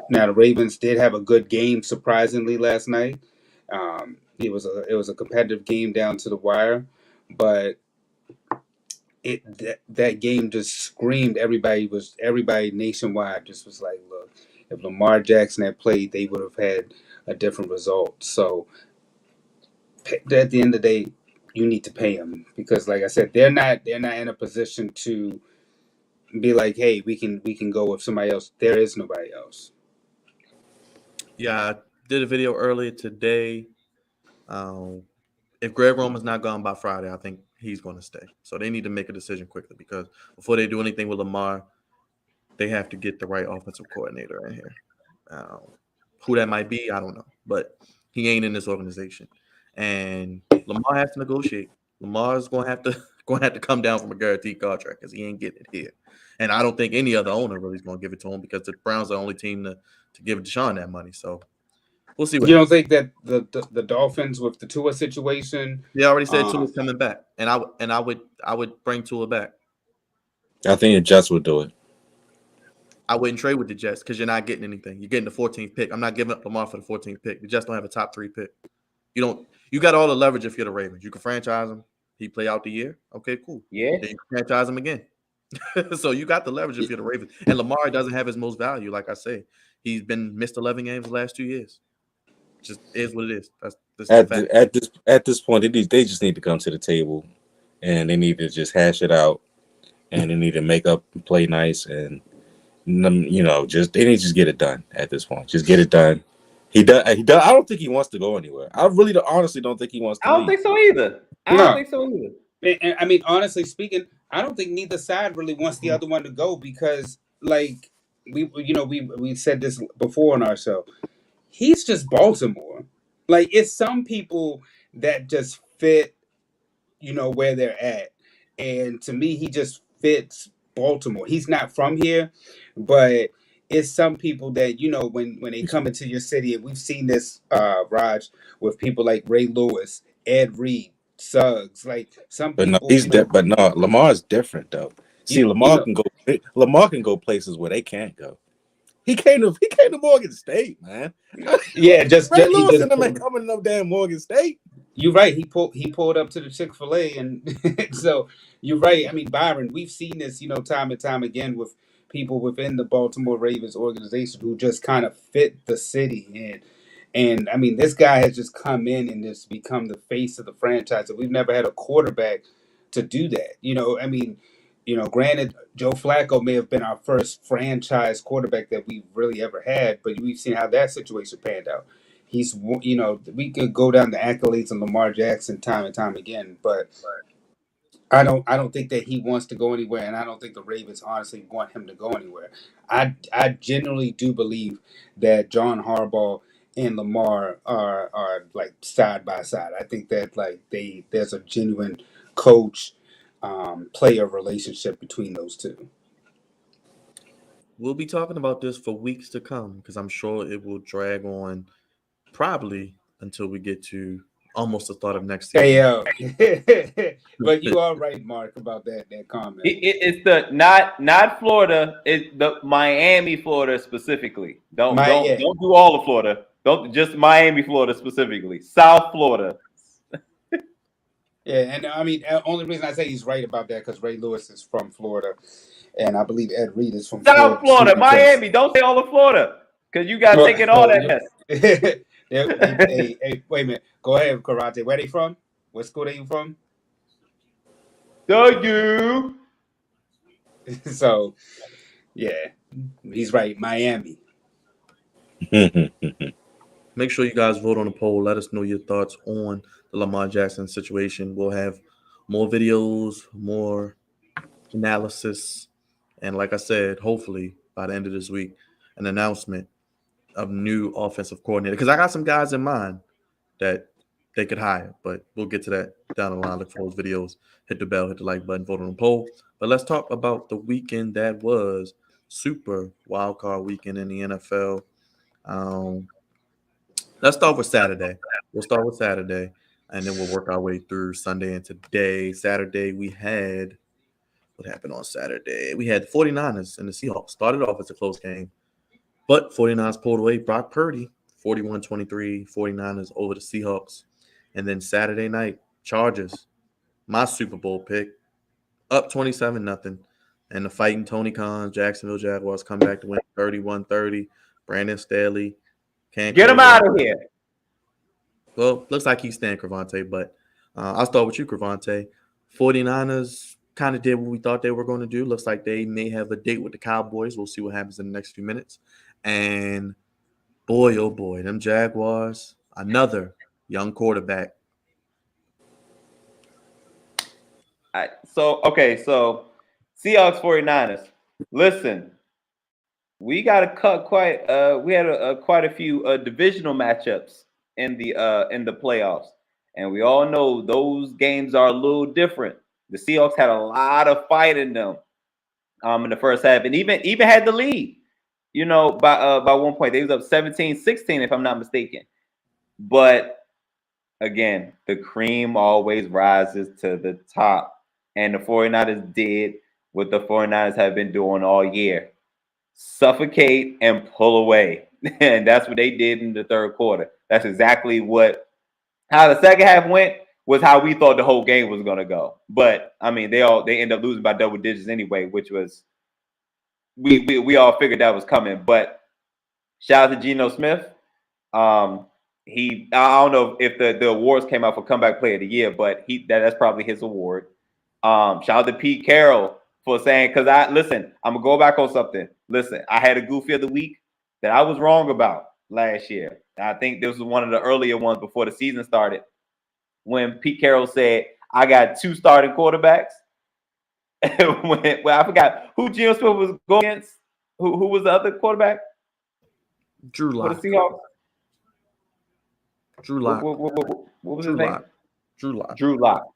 Now the Ravens did have a good game, surprisingly, last night. It was a competitive game down to the wire, but that game just screamed. Everybody nationwide just was like, look, if Lamar Jackson had played, they would have had a different result. So at the end of the day, you need to pay them because, like I said, they're not in a position to be like, hey, we can go with somebody else. There is nobody else. Yeah, I did a video earlier today. Um, if Greg Roman's not gone by Friday, I think he's going to stay. So they need to make a decision quickly because before they do anything with Lamar, they have to get the right offensive coordinator in here. Um, who that might be, I don't know, but he ain't in this organization, and Lamar has to negotiate. Lamar's going to have to come down from a guaranteed contract because he ain't getting it here. And I don't think any other owner really is going to give it to him because the Browns are the only team to give Deshaun that money. So we'll see what You don't happens. think that the Dolphins with the Tua situation? They already said Uh, Tua's coming back, and I would bring Tua back. I think the Jets would do it. I wouldn't trade with the Jets because you're not getting anything. You're getting the 14th pick. I'm not giving up Lamar for the 14th pick. The Jets don't have a top 3 pick. You don't. You got all the leverage if you're the Ravens. You can franchise him. He play out the year. Okay, cool. Yeah. Then you can franchise him again. So you got the leverage if you're the Ravens. And Lamar doesn't have his most value. Like I say, he's been missed 11 games the last 2 years. Just is what it is. That's the fact. At this point, they just need to come to the table, and they need to just hash it out, and they need to make up and play nice, and just they need to just get it done at this point. Just get it done. He does. He does. I don't think he wants to go anywhere. I really, honestly, don't think he wants to I don't leave. think so either. I don't No. think so either. and I mean, honestly speaking, I don't think neither side really wants the other one to go because, like, we said this before on our show. He's just Baltimore. Like, it's some people that just fit, where they're at, and to me, he just fits Baltimore. He's not from here, but it's some people that when they come into your city, and we've seen this, Raj, with people like Ray Lewis, Ed Reed, Suggs, like some But no, people, but no, Lamar is different though. See, you, you know, Lamar can go places where they can't go. He came to Morgan State, man. yeah, Ray he Lewis just and them ain't coming to no damn Morgan State. You're right. He pulled up to the Chick-fil-A, and so you're right. I mean, Byron, we've seen this, time and time again with people within the Baltimore Ravens organization who just kind of fit the city. And I mean, this guy has just come in and just become the face of the franchise. And we've never had a quarterback to do that. I mean, granted, Joe Flacco may have been our first franchise quarterback that we've really ever had, but we've seen how that situation panned out. We could go down the accolades of Lamar Jackson time and time again, but I don't think that he wants to go anywhere, and I don't think the Ravens honestly want him to go anywhere. I genuinely do believe that John Harbaugh and Lamar are like side by side. I think that like there's a genuine coach player relationship between those two. We'll be talking about this for weeks to come because I'm sure it will drag on probably until we get to almost the start of next Hey, season. but you are right, Mark, about that comment. It's the not Florida. It's the Miami, Florida specifically. Don't do all of Florida. Don't just Miami, Florida specifically. South Florida. Yeah, and I mean, the only reason I say he's right about that because Ray Lewis is from Florida, and I believe Ed Reed is from South Florida, too, Miami. Don't say all of Florida because you got to take it all that mess. hey, wait a minute. Go ahead, Karate. Where they from? What school they from? You. So, yeah, he's right. Miami. Make sure you guys vote on the poll. Let us know your thoughts on the Lamar Jackson situation. We'll have more videos, more analysis, and like I said, hopefully by the end of this week, an announcement of new offensive coordinator. Because I got some guys in mind that they could hire, but we'll get to that down the line. Look for those videos. Hit the bell, hit the like button, vote on the poll. But let's talk about the weekend that was super wild card weekend in the NFL. Let's start with Saturday. We'll start with Saturday, and then we'll work our way through Sunday and today. Saturday, we had what happened on Saturday? We had the 49ers and the Seahawks. Started off as a close game, but 49ers pulled away. Brock Purdy, 41-23, 49ers over the Seahawks. And then Saturday night, Chargers, my Super Bowl pick, up 27-0. And the fighting Tony Khan, Jacksonville Jaguars come back to win 31-30. Brandon Staley can't Get him out of here. Well, looks like he's staying, Cravante, but I'll start with you, Cravante. 49ers kind of did what we thought they were going to do. Looks like they may have a date with the Cowboys. We'll see what happens in the next few minutes. And boy, oh boy, them Jaguars, another young quarterback. So Seahawks 49ers. Listen, we got to cut quite. We had quite a few divisional matchups in the playoffs, and we all know those games are a little different. The Seahawks had a lot of fight in them in the first half, and even had the lead. By one point they was up 17-16, if I'm not mistaken. But again, the cream always rises to the top, and the 49ers did what the 49ers have been doing all year. Suffocate and pull away. And that's what they did in the third quarter. That's exactly how the second half went was how we thought the whole game was going to go. But I mean, they end up losing by double digits anyway, which was we all figured that was coming. But shout out to Geno Smith. I don't know if the awards came out for comeback player of the year, but that's probably his award. Shout out to Pete Carroll for saying, because I'm gonna go back on something. Listen, I had a goofy of the week that I was wrong about last year. I think this was one of the earlier ones before the season started when Pete Carroll said, I got 2 starting quarterbacks. I forgot who Geno Smith was going against. Who was the other quarterback? Drew Lock. For the Seahawks? Drew Lock. What was his name? Drew Lock. Drew Lock.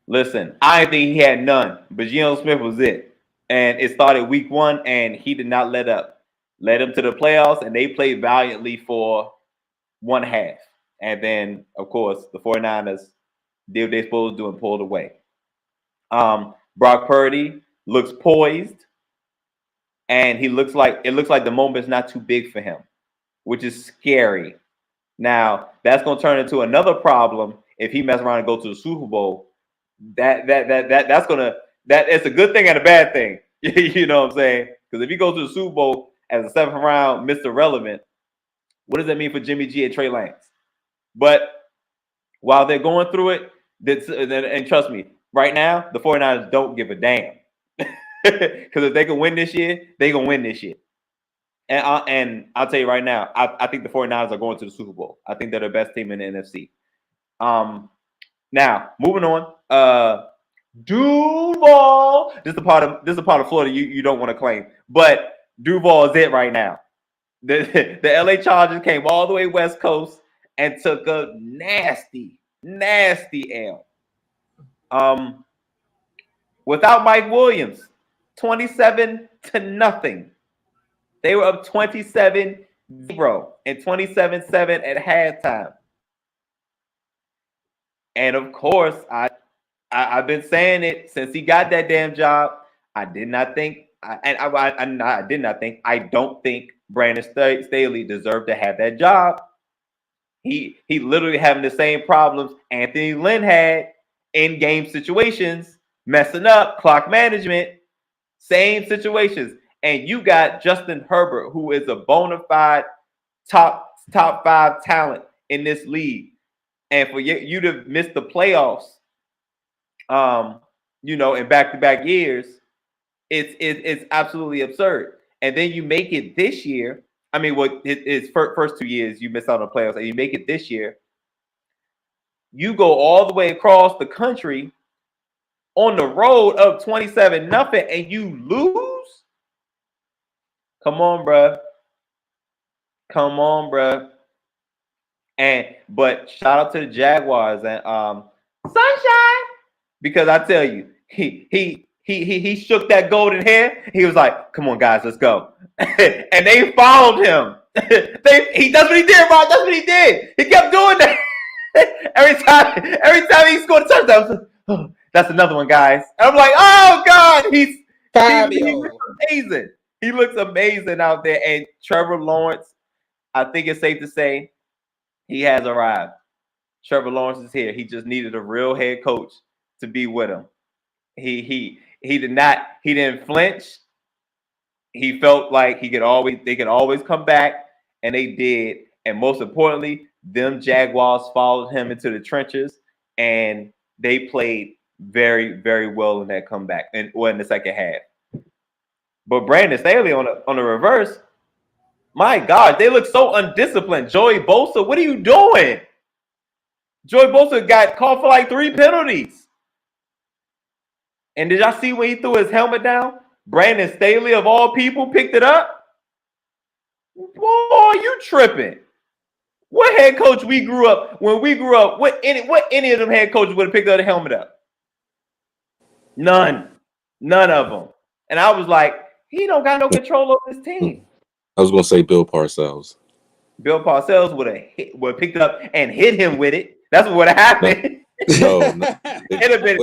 Listen, I didn't think he had none, but Geno Smith was it. And it started week 1, and he did not let up. Led them to the playoffs, and they played valiantly for one half. And then, of course, the 49ers did what they supposed to do and pulled away. Brock Purdy looks poised, and it looks like the moment's not too big for him, which is scary. Now, that's going to turn into another problem if he messes around and go to the Super Bowl. It's a good thing and a bad thing. You know what I'm saying? Because if he goes to the Super Bowl as a 7th round Mr. Relevant, what does that mean for Jimmy G and Trey Lance? But while they're going through it, and trust me, right now, the 49ers don't give a damn. Because if they can win this year, they're going to win this year. And I'll tell you right now, I think the 49ers are going to the Super Bowl. I think they're the best team in the NFC. Now, moving on. Duval. This is a part of Florida you don't want to claim. But Duval is it right now. The LA Chargers came all the way West Coast and took a nasty L. Without Mike Williams, 27-0. They were up 27-0 and 27-7 at halftime. And of course, I've been saying it since he got that damn job. I don't think Brandon Staley deserved to have that job. He literally having the same problems Anthony Lynn had in game situations, messing up, clock management, same situations. And you got Justin Herbert, who is a bona fide top 5 talent in this league. And for you to miss the playoffs, in back-to-back years, it's absolutely absurd. And then you make it this year. I mean, it's first 2 years you miss out on the playoffs, and you make it this year. You go all the way across the country on the road up 27-0, and you lose. Come on, bruh. But shout out to the Jaguars and Sunshine, because I tell you, he shook that golden hair. He was like, "Come on, guys, let's go," and they followed him. He does what he did, Ron. That's what he did. He kept doing that every time he scored a touchdown. Oh, that's another one, guys. And I'm like, oh God, he looks amazing. He looks amazing out there. And Trevor Lawrence, I think it's safe to say, he has arrived. Trevor Lawrence is here. He just needed a real head coach to be with him. He didn't flinch. He felt like they could always come back, and they did. And most importantly, them Jaguars followed him into the trenches, and they played very, very well in that comeback and in the second half. But Brandon Staley on the reverse, my God, they look so undisciplined. Joey Bosa, what are you doing? Joey Bosa got called for like 3 penalties. And did y'all see when he threw his helmet down? Brandon Staley, of all people, picked it up. Boy, you tripping. What head coach when we grew up, what any of them head coaches would have picked up the helmet up? None of them. And I was like, he don't got no control over his team. I was going to say Bill Parcells. Bill Parcells would have picked up and hit him with it. That's what would have happened. No. It'd have been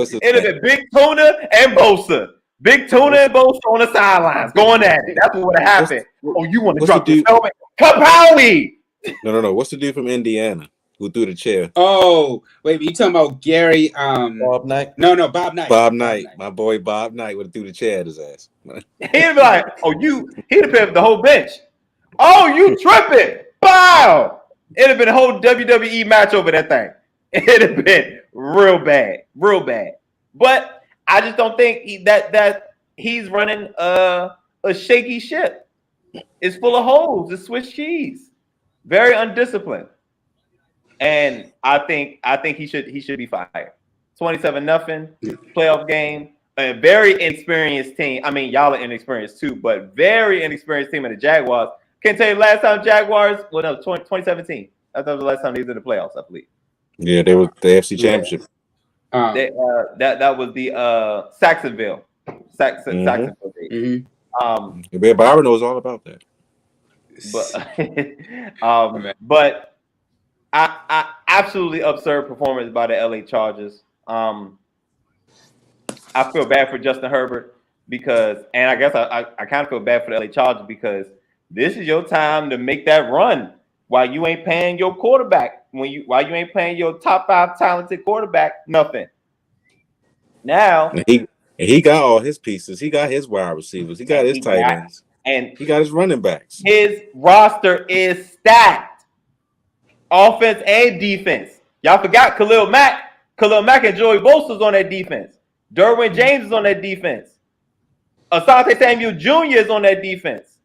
Big Tuna and Bosa. Big Tuna and Bosa on the sidelines going at it. That's what would have happened. You want to drop the helmet? Kapowie! No. What's the dude from Indiana who threw the chair? Oh, wait, you talking about Gary? Bob Knight? No, Bob Knight. Bob Knight. My boy Bob Knight would have threw the chair at his ass. He'd be like, he'd have been the whole bench. Oh, you tripping. Wow. It'd have been a whole WWE match over that thing. It'd have been real bad. But I just don't think that he's running a shaky ship. It's full of holes. It's Swiss cheese. Very undisciplined. And I think he should be fired. 27-0 playoff game. A very inexperienced team. I mean, y'all are inexperienced too, but very inexperienced team in the Jaguars. Can't tell you last time Jaguars. 2017. I thought the last time they was in the playoffs, I believe. Yeah, they were the AFC Championship. That was the Saxonville. Mhm. Saxonville days. Mm-hmm. Yeah, Byron knows all about that. But I absolutely absurd performance by the LA Chargers. I feel bad for Justin Herbert and I guess I kind of feel bad for the LA Chargers because this is your time to make that run while you ain't paying your quarterback. While you ain't paying your top 5 talented quarterback, nothing. Now And he got all his pieces. He got his wide receivers. He got his tight ends. And he got his running backs. His roster is stacked. Offense and defense. Y'all forgot Khalil Mack. Khalil Mack and Joey Bosa's on that defense. Derwin James is on that defense. Asante Samuel Jr. is on that defense.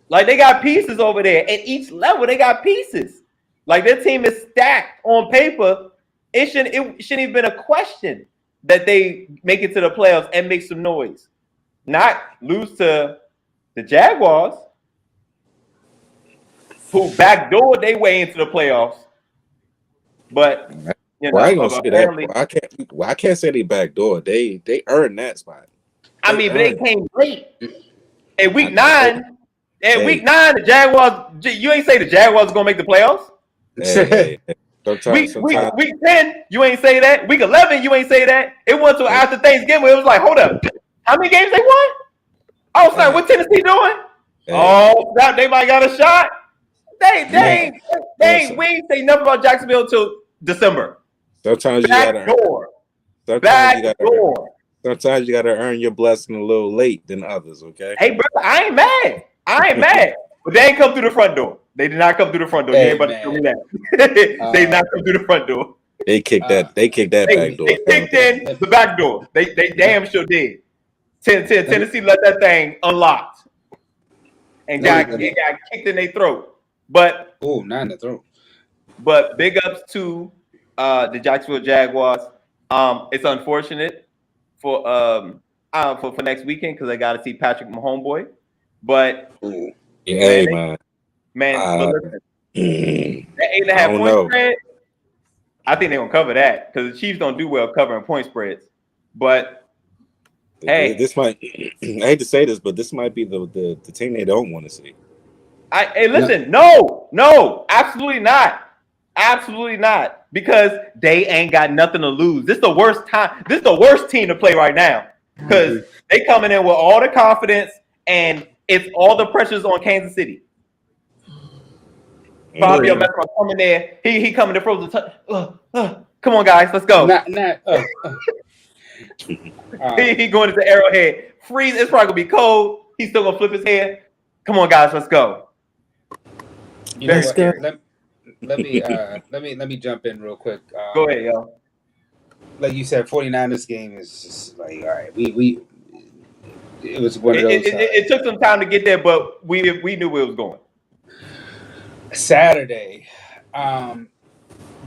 Like, they got pieces over there. At each level, they got pieces. Like, their team is stacked on paper. It shouldn't even been a question that they make it to the playoffs and make some noise. Not lose to the Jaguars, who backdoored their way into the playoffs. But you know, I ain't gonna say that. I can't say they backdoored. They earned that spot. But they came late. In week 9, the Jaguars. You ain't say the Jaguars gonna make the playoffs. Hey. Week 10, you ain't say that. Week 11, you ain't say that. It wasn't until after Thanksgiving. It was like, hold up, how many games they won? Oh, sorry, what Tennessee doing? Oh, now they might got a shot. They ain't. We ain't say nothing about Jacksonville until December. Sometimes you gotta Sometimes you gotta earn your blessing a little late than others. Okay. Hey, brother, I ain't mad. But they ain't come through the front door. They did not come through the front door. You ain't about to tell me that. They did not come through the front door. They kicked that. They kicked that back door. They kicked in the back door. They damn sure did. Tennessee let that thing unlocked and got kicked in their throat. But not in the throat. But big ups to the Jacksonville Jaguars. It's unfortunate for next weekend because I got to see Patrick Mahomes. But man, listen, that 8.5 point spread, I think they're gonna cover that because the Chiefs don't do well covering point spreads. But hey, this might I hate to say this, but this might be the team they don't want to see. Listen, no, absolutely not, because they ain't got nothing to lose. This is the worst time. This is the worst team to play right now because they coming in with all the confidence and it's all the pressures on Kansas City. Fabio Metro coming there. He coming to frozen touch. Come on, guys, let's go. He going into Arrowhead. Freeze. It's probably gonna be cold. He's still gonna flip his head. Come on, guys, let's go. You know what? Let me jump in real quick. Go ahead, yo. Like you said, 49ers game is just like, all right, it was one of those. It took some time to get there, but we knew where it was going. Saturday,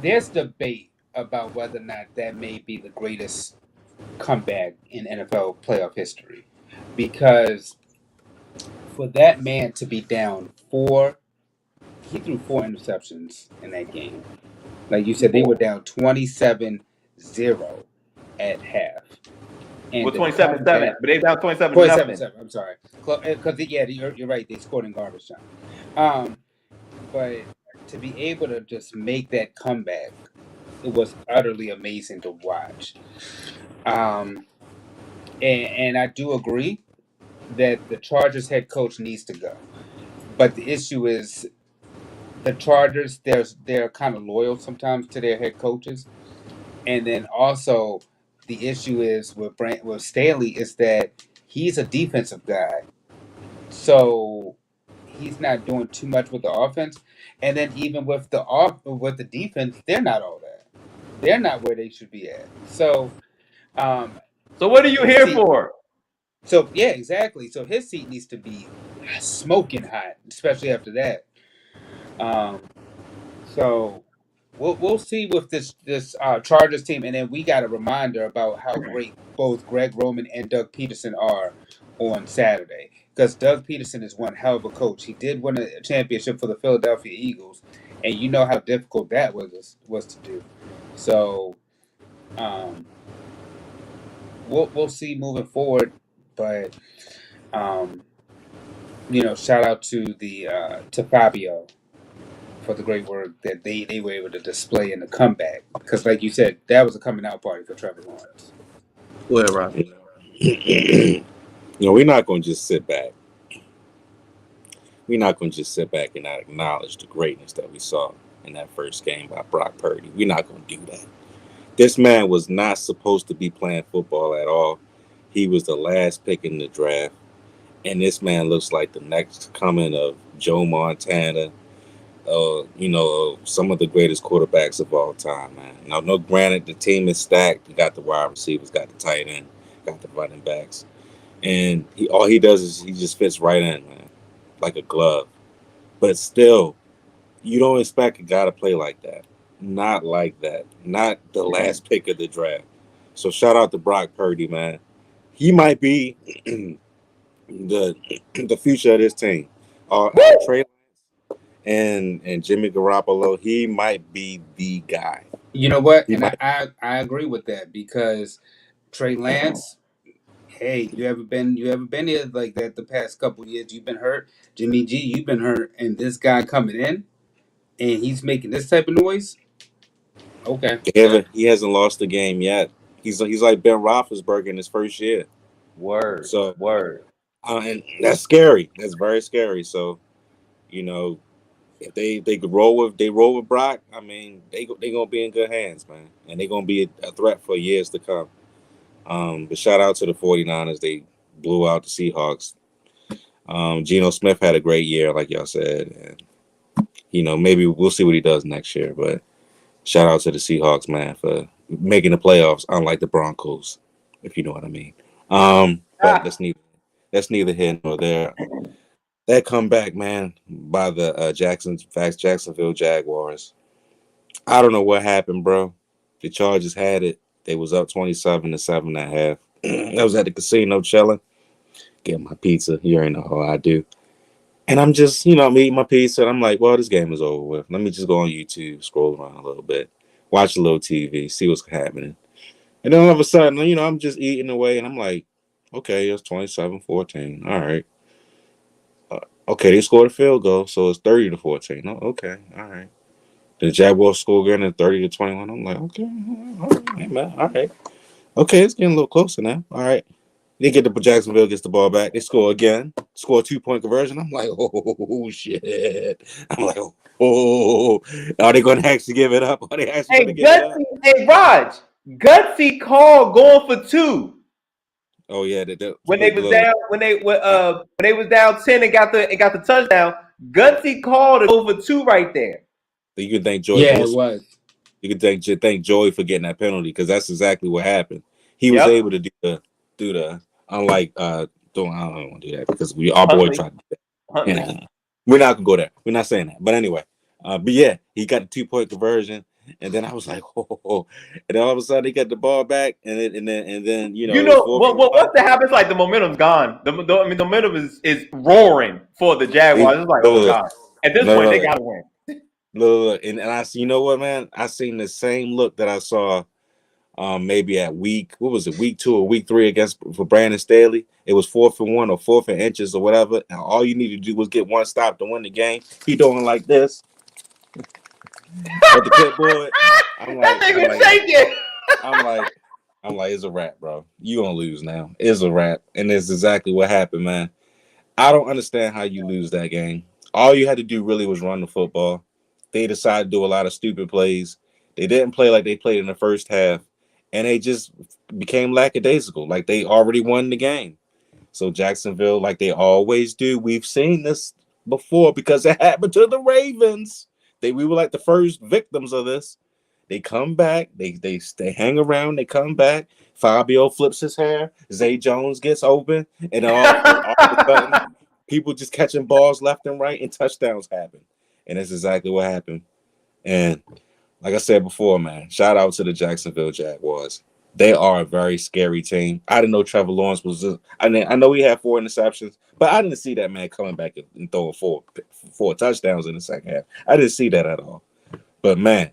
there's debate about whether or not that may be the greatest comeback in NFL playoff history, because for that man to be down 4, he threw 4 interceptions in that game. Like you said, they were down 27-0 at half. Well, 27-7, but they down 27-0. I'm sorry, because you're right. They scored in garbage time. But to be able to just make that comeback, it was utterly amazing to watch. And I do agree that the Chargers head coach needs to go. But the issue is the Chargers, they're kind of loyal sometimes to their head coaches. And then also the issue is with Staley is that he's a defensive guy. So he's not doing too much with the offense. And then even with the defense, they're not all that. They're not where they should be at. So what are you here for? So yeah, exactly. So his seat needs to be smoking hot, especially after that. So we'll see with this Chargers team, and then we got a reminder about how great both Greg Roman and Doug Peterson are on Saturday, because Doug Peterson is one hell of a coach. He did win a championship for the Philadelphia Eagles, and you know how difficult that was to do. So Um, we'll see moving forward, but um, shout out to the to Fabio for the great work that they were able to display in the comeback. Because, like you said, that was a coming out party for Trevor Lawrence. Go ahead, Rob. We're not going to just sit back. We're not going to just sit back and not acknowledge the greatness that we saw in that first game by Brock Purdy. We're not going to do that. This man was not supposed to be playing football at all. He was the last pick in the draft. And this man looks like the next coming of Joe Montana, some of the greatest quarterbacks of all time, man. Now, no, granted, the team is stacked. You got the wide receivers, got the tight end, got the running backs. And all he does is he just fits right in, man, like a glove. But still, you don't expect a guy to play like that. Not like that. Not the last pick of the draft. So shout out to Brock Purdy, man. He might be the future of this team. Trey Lance and Jimmy Garoppolo, he might be the guy. You know what? And I agree with that because Trey Lance, hey, you ever been here like that the past couple of years? You've been hurt. Jimmy G, you've been hurt, and this guy coming in and he's making this type of noise. Okay. He hasn't lost a game yet. He's like Ben Roethlisberger in his first year. Word. So word. And that's scary. That's very scary. So, if they roll with Brock, I mean, they gonna be in good hands, man, and they gonna be a threat for years to come. But shout out to the 49ers. They blew out the Seahawks. Geno Smith had a great year, like y'all said, and maybe we'll see what he does next year. But shout out to the Seahawks, man, for making the playoffs, unlike the Broncos, if you know what I mean. But that's neither here nor there. That comeback, man, by the Jacksonville Jaguars. I don't know what happened, bro. The Chargers had it. They was up 27-7.5. I was at the casino chilling, getting my pizza. You already know how I do. And I'm just, I'm eating my pizza, and I'm like, well, this game is over with. Let me just go on YouTube, scroll around a little bit, watch a little TV, see what's happening. And then all of a sudden, I'm just eating away, and I'm like, okay, it's 27-14. All right. Okay, they scored a field goal, so it's 30-14. Oh, okay, all right. The Jaguars score again at 30-21. I'm like, okay, all right, man, all right. Okay, it's getting a little closer now. All right. Jacksonville gets the ball back. They score again. Score a 2-point conversion. I'm like, oh shit. I'm like, oh, are they going to actually give it up? Are they actually going to give it up? Hey, Raj, gutsy call going for 2. Oh yeah, when they was down 10 and got the touchdown, gutsy called it over 2 right there. You can thank Joey. Yeah, it was. You can thank Joey for getting that penalty because that's exactly what happened. He was able to do the unlike I don't want to do that because our boy tried to do that. And, we're not gonna go there. We're not saying that. But anyway, but yeah, he got the 2-point conversion. And then I was like, oh, and then all of a sudden he got the ball back, and then what that happens? Like the momentum's gone. The momentum is roaring for the Jaguars. It's like, oh god, at this point they gotta win. Look, and I see. You know what, man? I seen the same look that I saw, maybe at week 2 or week 3 for Brandon Staley. It was 4th and 1 or 4th and inches or whatever, and all you need to do was get one stop to win the game. He doing like this. But the clipboard, I'm like, it's a wrap, bro. You gonna lose now. It's a wrap, and it's exactly what happened, man. I don't understand how you lose that game. All you had to do really was run the football. They decided to do a lot of stupid plays. They didn't play like they played in the first half, and they just became lackadaisical, like they already won the game. So Jacksonville, like they always do, we've seen this before because it happened to the Ravens. We were like the first victims of this. They come back, they hang around, they come back. Fabio flips his hair, Zay Jones gets open, and all of a sudden, people just catching balls left and right, and touchdowns happen. And that's exactly what happened. And like I said before, man, shout out to the Jacksonville Jaguars. They are a very scary team. I didn't know Trevor Lawrence was I know he had 4 interceptions, but I didn't see that man coming back and throwing four touchdowns in the second half. I didn't see that at all. But man,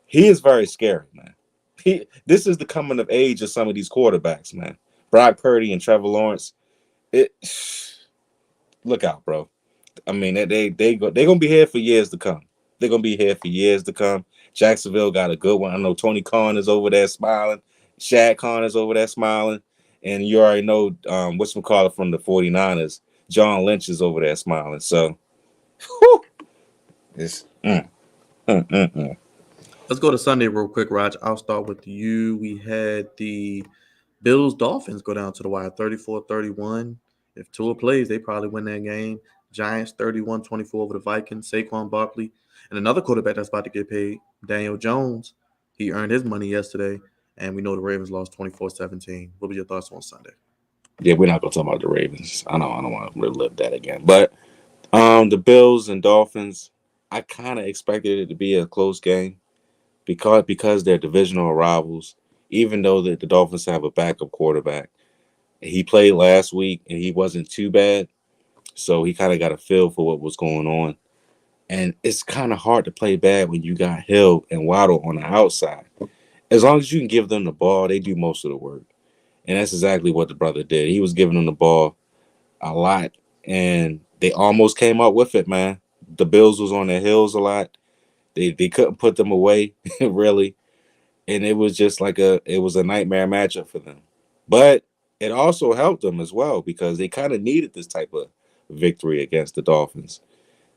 he is very scary, man. This is the coming of age of some of these quarterbacks, man. Brock Purdy and Trevor Lawrence. It look out, bro. I mean, they're gonna be here for years to come. They're gonna be here for years to come. Jacksonville got a good one. I know Tony Khan is over there smiling. Shad Khan is over there smiling. And you already know whatchamacallit from the 49ers. John Lynch is over there smiling. So whew, it's Let's go to Sunday real quick, Raj. I'll start with you. We had the Bills Dolphins go down to the wire 34-31. If Tua plays, they probably win that game. Giants 31-24 over the Vikings. Saquon Barkley and another quarterback that's about to get paid, Daniel Jones. He earned his money yesterday, and we know the Ravens lost 24-17. What were your thoughts on Sunday? yeah, we're not gonna talk about the Ravens. I don't want to relive that again. But the Bills and Dolphins, I kind of expected it to be a close game because they're divisional rivals. Even though the Dolphins have a backup quarterback, he played last week and he wasn't too bad, so he kind of got a feel for what was going on. And it's kind of hard to play bad when you got Hill and Waddle on the outside. As long as you can give them the ball, they do most of the work. And that's exactly what the brother did. He was giving them the ball a lot, and they almost came up with it, man. The Bills was on their heels a lot. They couldn't put them away, really. And it was just like it was a nightmare matchup for them. But it also helped them as well because they kind of needed this type of victory against the Dolphins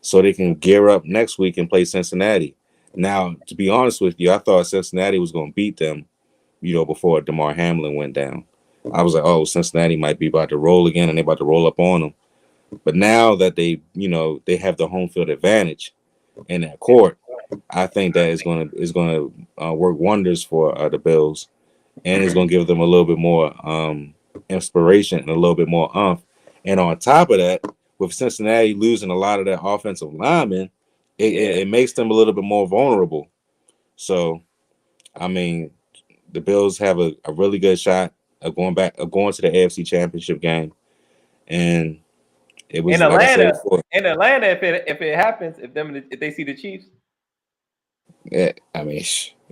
so they can gear up next week and play Cincinnati. Now, to be honest with you, I thought Cincinnati was going to beat them, before DeMar Hamlin went down. I was like, oh, Cincinnati might be about to roll again, and they're about to roll up on them. But now that they have the home field advantage in that court, I think that is going to work wonders for the Bills, and it's going to give them a little bit more inspiration and a little bit more umph. And on top of that, with Cincinnati losing a lot of their offensive linemen, it makes them a little bit more vulnerable. So, I mean, the Bills have a really good shot of going to the AFC Championship game, and it was In like I said Atlanta, before. if it happens, if they see the Chiefs, Yeah, I mean,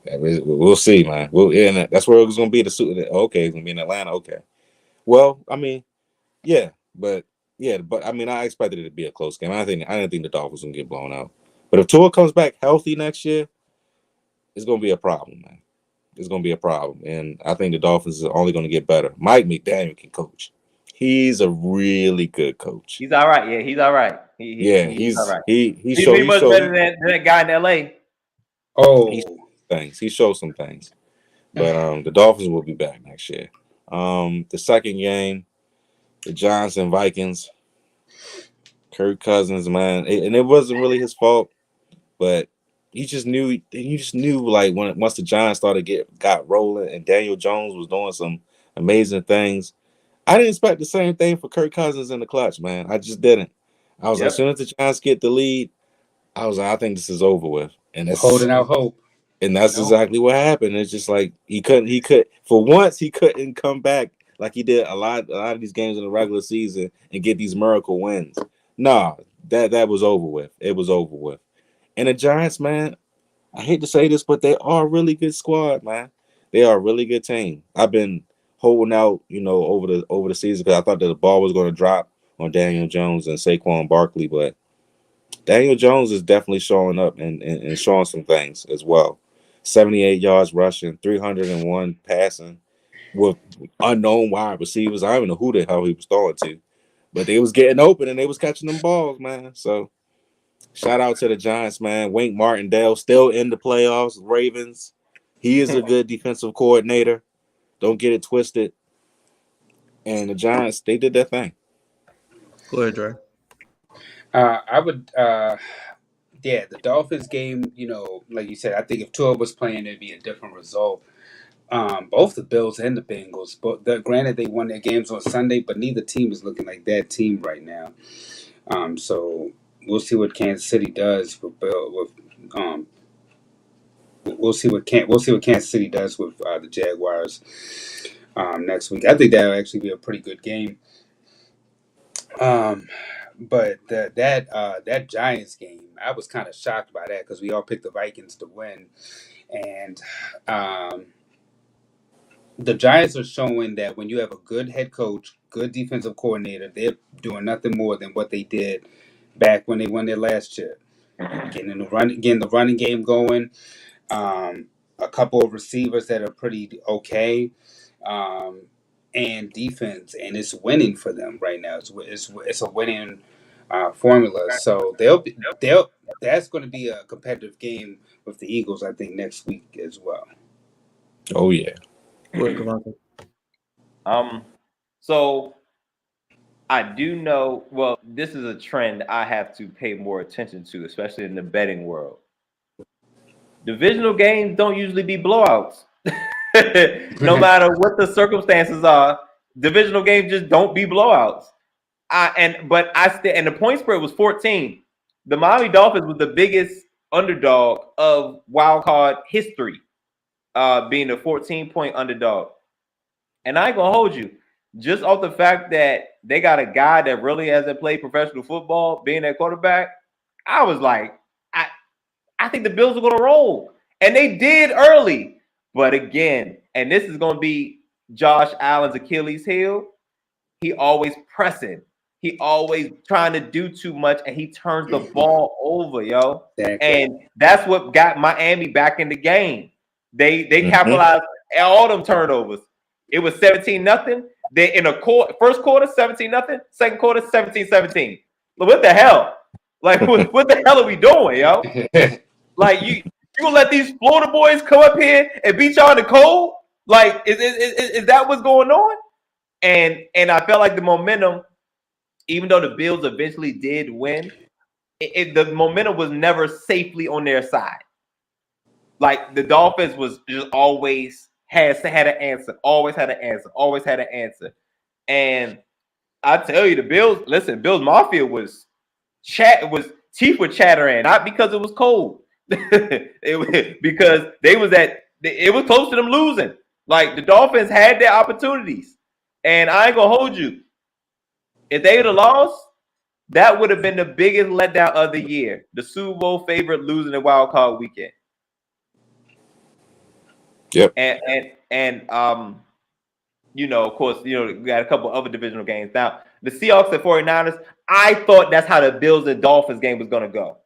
we'll see, man. And that's where it's gonna be. Okay, it's gonna be in Atlanta. Okay, well, I mean, yeah, but I mean, I expected it to be a close game. I didn't think the Dolphins gonna get blown out. But if Tua comes back healthy next year, it's gonna be a problem, man. It's gonna be a problem, and I think the Dolphins are only gonna get better. Mike McDaniel can coach. He's a really good coach. he's all right. Yeah, he's all right. He's all right. He He's showed much better than that guy in LA. Oh, he showed some things. But the Dolphins will be back next year. The second game, the Giants and Vikings. Kirk Cousins, man, and it wasn't really his fault, but you just knew like once the Giants got rolling and Daniel Jones was doing some amazing things. I didn't expect the same thing for Kirk Cousins in the clutch, man. I just didn't. I was like, as soon as the Giants get the lead, I was like, I think this is over with, and holding out hope. And that's exactly what happened. It's just like he for once he couldn't come back like he did a lot of these games in the regular season and get these miracle wins. Nah, that was over with. It was over with. And the Giants, man, I hate to say this, but they are a really good squad, man. They are a really good team. I've been holding out, over the season because I thought that the ball was going to drop on Daniel Jones and Saquon Barkley, but Daniel Jones is definitely showing up and showing some things as well. 78 yards rushing, 301 passing with unknown wide receivers. I don't even know who the hell he was throwing to, but they was getting open and they was catching them balls, man. So shout out to the Giants, man. Wink Martindale still in the playoffs. Ravens. He is a good defensive coordinator. Don't get it twisted. And the Giants, they did their thing. Go ahead, Dre. I would, the Dolphins game, like you said, I think if Tua was playing, it'd be a different result. Both the Bills and the Bengals, but granted they won their games on Sunday, but neither team is looking like that team right now. So we'll see what Kansas City does we'll see what Kansas City does with the Jaguars next week. I think that'll actually be a pretty good game. But that Giants game, I was kind of shocked by that because we all picked the Vikings to win, and the Giants are showing that when you have a good head coach, good defensive coordinator, they're doing nothing more than what they did back when they won their last chip. Getting the running game going. A couple of receivers that are pretty okay, um, and defense, and it's winning for them right now. It's a winning formula. So they'll that's going to be a competitive game with the Eagles, I think, next week as well. Oh yeah. What, Cavante? So I do know. Well, this is a trend I have to pay more attention to, especially in the betting world. Divisional games don't usually be blowouts. No matter what the circumstances are, divisional games just don't be blowouts. And the point spread was 14. The Miami Dolphins was the biggest underdog of wild card history, being a 14-point underdog. And I ain't gonna hold you, just off the fact that they got a guy that really hasn't played professional football being their quarterback, I was like, I think the Bills are gonna roll. And they did early. But again, and this is gonna be Josh Allen's Achilles heel, he always pressing. He always trying to do too much, and he turns the ball over, yo. Exactly. And that's what got Miami back in the game. They capitalized all them turnovers. It was 17-0. They in first quarter 17-0, second quarter 17-17. What the hell? Like what the hell are we doing, yo? Like you gonna let these Florida boys come up here and beat y'all in the cold? Like is that what's going on? And I felt like the momentum, even though the Bills eventually did win, the momentum was never safely on their side. Like the Dolphins was just always had an answer, always had an answer. And I tell you, the Bills, listen, Bills Mafia was teeth were chattering, not because it was cold. Because it was close to them losing. Like the Dolphins had their opportunities. And I ain't gonna hold you. If they would have lost, that would have been the biggest letdown of the year. The Super Bowl favorite losing the wild card weekend. Yep. And of course, we got a couple other divisional games. Now, the Seahawks and 49ers, I thought that's how the Bills and Dolphins game was gonna go.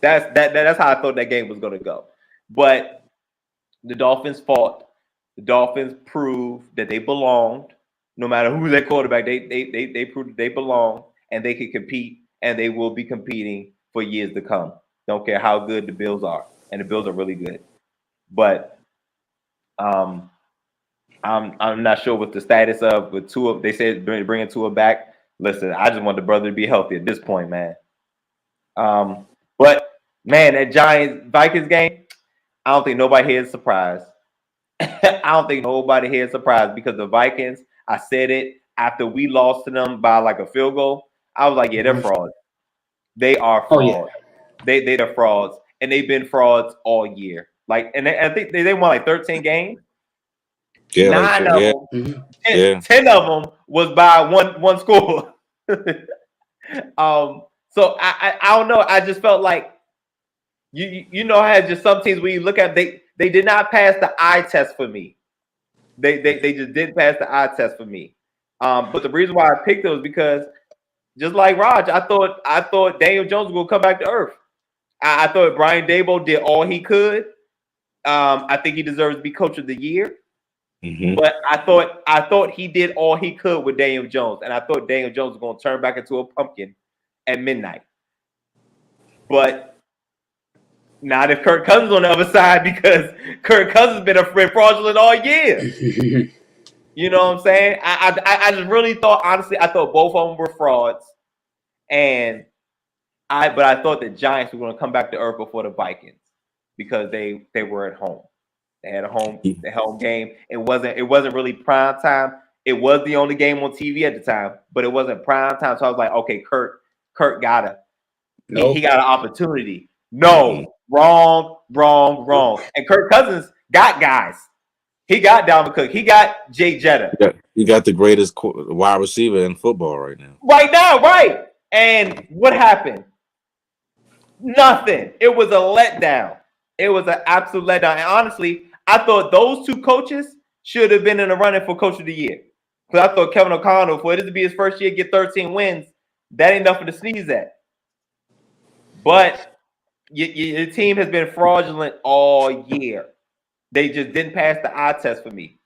That's how I thought that game was gonna go. But the Dolphins fought. The Dolphins proved that they belonged. No matter who's their quarterback, they proved that they belong and they can compete, and they will be competing for years to come. Don't care how good the Bills are, and the Bills are really good. But I'm not sure what the status of with Tua. They said bringing Tua back. Listen, I just want the brother to be healthy at this point, man. But man, that Giants Vikings game, I don't think nobody here is surprised. I don't think nobody here is surprised because the Vikings, I said it after we lost to them by like a field goal. I was like, yeah, they're frauds. They are frauds. They're frauds, and they've been frauds all year. Like, and I think they won like 13 games. Yeah, 9 like, of yeah. them, Yeah. 10 of them was by one score. So I don't know. I just felt like you know how just some teams when you look at they did not pass the eye test for me. They just didn't pass the eye test for me. But the reason why I picked it was because just like Raj, I thought Daniel Jones was gonna come back to earth. I thought Brian Daboll did all he could. I think he deserves to be coach of the year. Mm-hmm. But I thought he did all he could with Daniel Jones, and I thought Daniel Jones was going to turn back into a pumpkin at midnight. But not if Kirk Cousins on the other side, because Kirk Cousins been fraudulent all year. You know what I'm saying? I just really thought, honestly, I thought both of them were frauds, but I thought the Giants were going to come back to earth before the Vikings because they were at home. They had the home game. It wasn't really prime time. It was the only game on TV at the time, but it wasn't prime time. So I was like, okay, Kirk got he got an opportunity. No, wrong. And Kirk Cousins got guys. He got Dalvin Cook. He got Jay Jetta. Yeah, he got the greatest wide receiver in football right now. Right. And what happened? Nothing. It was a letdown. It was an absolute letdown. And honestly, I thought those two coaches should have been in the running for Coach of the Year. Because I thought Kevin O'Connell, for it to be his first year, get 13 wins, that ain't nothing to sneeze at. But your team has been fraudulent all year. They just didn't pass the eye test for me.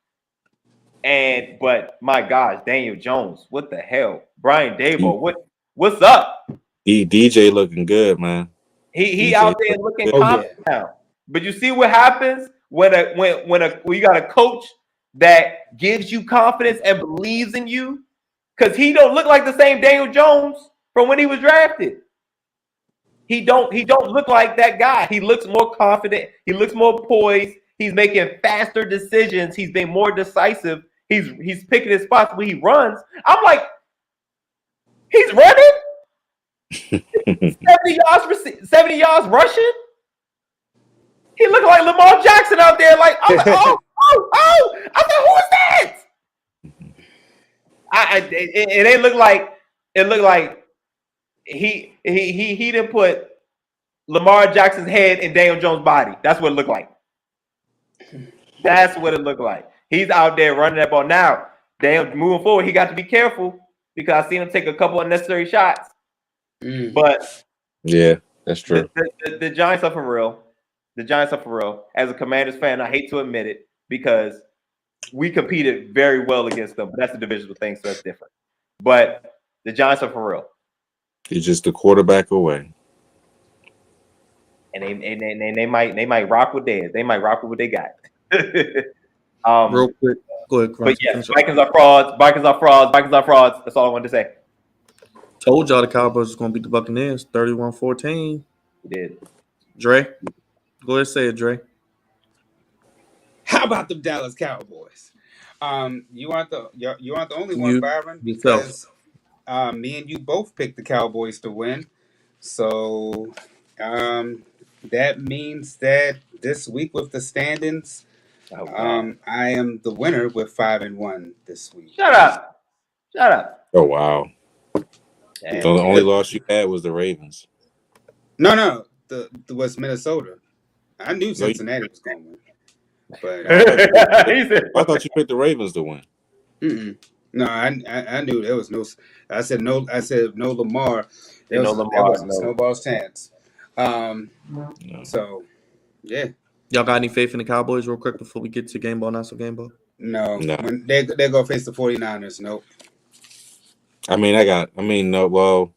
But my gosh, Daniel Jones, what the hell? Brian Daboll, what's up? DJ looking good, man. He DJ out there looking confident now. But you see what happens when you got a coach that gives you confidence and believes in you, because he don't look like the same Daniel Jones from when he was drafted. He don't look like that guy. He looks more confident. He looks more poised. He's making faster decisions. He's being more decisive. He's picking his spots when he runs. I'm like, he's running 70 yards rushing. He looked like Lamar Jackson out there. Like, I'm like, oh! I said, who is that? It looked like he didn't put Lamar Jackson's head in Daniel Jones' body. That's what it looked like. That's what it looked like. He's out there running that ball. Now, Daniel, moving forward, he got to be careful because I seen him take a couple unnecessary shots. But yeah, that's true. The Giants are for real. The Giants are for real. As a Commanders fan, I hate to admit it because we competed very well against them. But that's a divisional thing, so that's different. But the Giants are for real. He's just a quarterback away. And they might rock with theirs. They might rock with what they got. Real quick, go ahead. But yeah, Vikings are frauds. Vikings are frauds. Vikings are frauds. That's all I wanted to say. Told y'all the Cowboys was going to beat the Buccaneers 31-14. You did. Dre, go ahead, say it, Dre. How about the Dallas Cowboys? You aren't the only one, Byron, because me and you both picked the Cowboys to win. So that means that this week with the standings, I am the winner with 5-1 this week. Shut up. Oh wow. The only loss you had was the Ravens. No, the was Minnesota. I knew Cincinnati was going to win, but I thought you picked the Ravens to win. No, I knew there was no. I said no. I said no Lamar. There was no snowball's chance. So yeah. Y'all got any faith in the Cowboys real quick before we get to game ball, not so game ball? No. When they go face the 49ers. Nope. No. Well,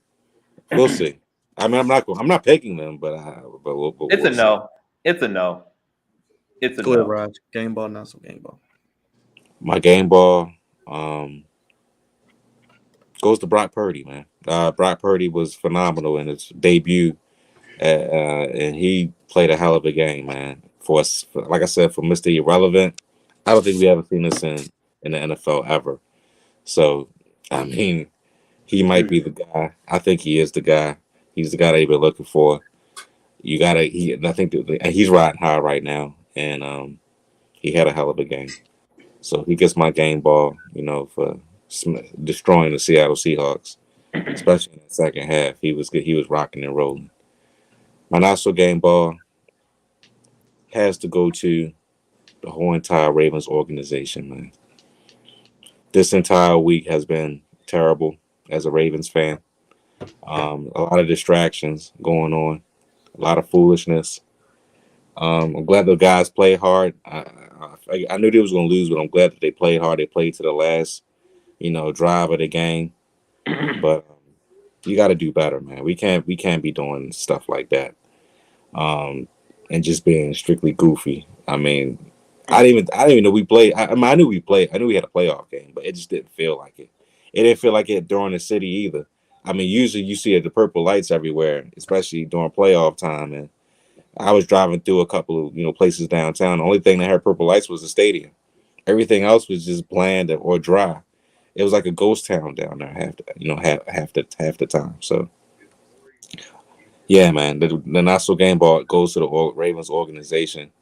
we'll see. I'm not picking them, but we'll it's a no. It's a no. It's a go no. ahead, Raj. Game ball, not so game ball. My game ball goes to Brock Purdy, man. Brock Purdy was phenomenal in his debut, and he played a hell of a game, man. For like I said, for Mr. Irrelevant, I don't think we ever seen this in the NFL ever. So, he might be the guy. I think he is the guy. He's the guy that you've been looking for. I think he's riding high right now, and he had a hell of a game. So he gets my game ball, for destroying the Seattle Seahawks, especially in the second half. He was good. He was rocking and rolling. My not so game ball has to go to the whole entire Ravens organization, man. This entire week has been terrible as a Ravens fan. A lot of distractions going on, a lot of foolishness. I'm glad the guys played hard. I knew they was going to lose, but I'm glad that they played hard. They played to the last, drive of the game. But you got to do better, man. We can't be doing stuff like that, and just being strictly goofy. I didn't even know we played. I knew we played. I knew we had a playoff game, but it just didn't feel like it. It didn't feel like it during the city either. Usually you see the purple lights everywhere, especially during playoff time. And I was driving through a couple of places downtown. The only thing that had purple lights was the stadium. Everything else was just bland or dry. It was like a ghost town down there half the time. So yeah, man, the not so game ball goes to the Ravens organization.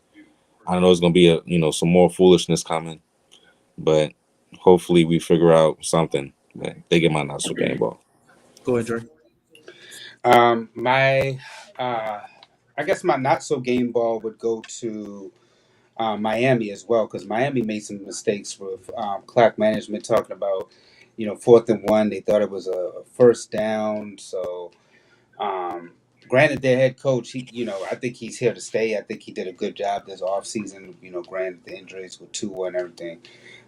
I don't know it's gonna be some more foolishness coming, but hopefully we figure out something. But they get my not so game ball. Go ahead, Dre. I guess my not so game ball would go to Miami as well, because Miami made some mistakes with clock management, talking about 4th and 1. They thought it was a first down. So, granted, their head coach, I think he's here to stay. I think he did a good job this offseason. Granted the injuries with Tua and everything,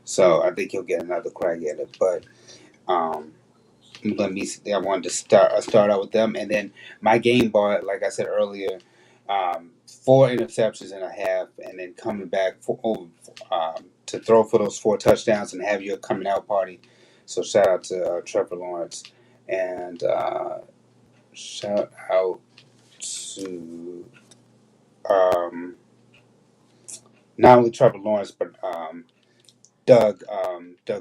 so I think he'll get another crack at it. But um, let me. I wanted to start out with them, and then my game ball, like I said earlier, 4 interceptions and a half, and then coming back to throw for those 4 touchdowns and have your coming out party. So shout out to Trevor Lawrence, and shout out to not only Trevor Lawrence but Doug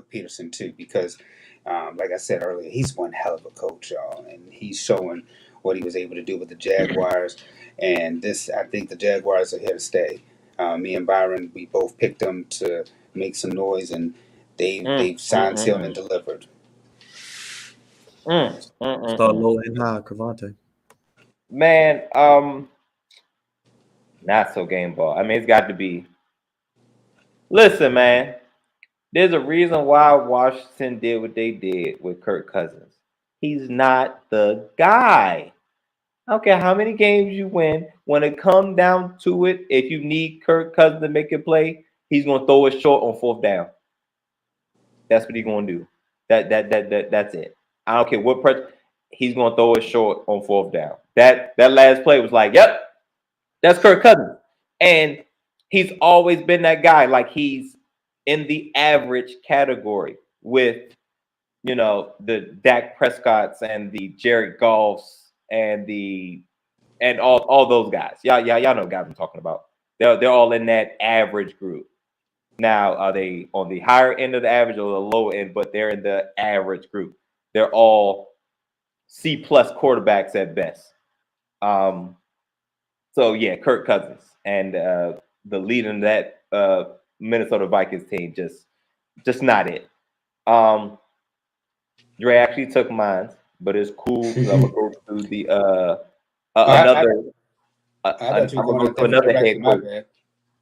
Peterson too, because like I said earlier, he's one hell of a coach, y'all, and he's showing what he was able to do with the Jaguars. And I think the Jaguars are here to stay. Me and Byron, we both picked them to make some noise, and they've signed, sealed, and delivered. Start low and high, Cravante. Man, not so game ball. I mean, it's got to be. Listen, man, there's a reason why Washington did what they did with Kirk Cousins. He's not the guy. I don't care how many games you win. When it comes down to it, if you need Kirk Cousins to make a play, he's going to throw it short on 4th down. That's what he's going to do. That's it. I don't care what pressure. He's going to throw it short on 4th down. That last play was like, yep, that's Kirk Cousins. And he's always been that guy. Like, he's in the average category with, the Dak Prescotts and the Jared Goffs and all those guys. Y'all know guys I'm talking about. They're all in that average group. Now, are they on the higher end of the average or the low end? But they're in the average group. They're all C+ quarterbacks at best. So yeah, Kirk Cousins and the lead in that Minnesota Vikings team just not it. Dre actually took mine, but it's cool because I'm gonna go through the another. I'm gonna go to another head coach.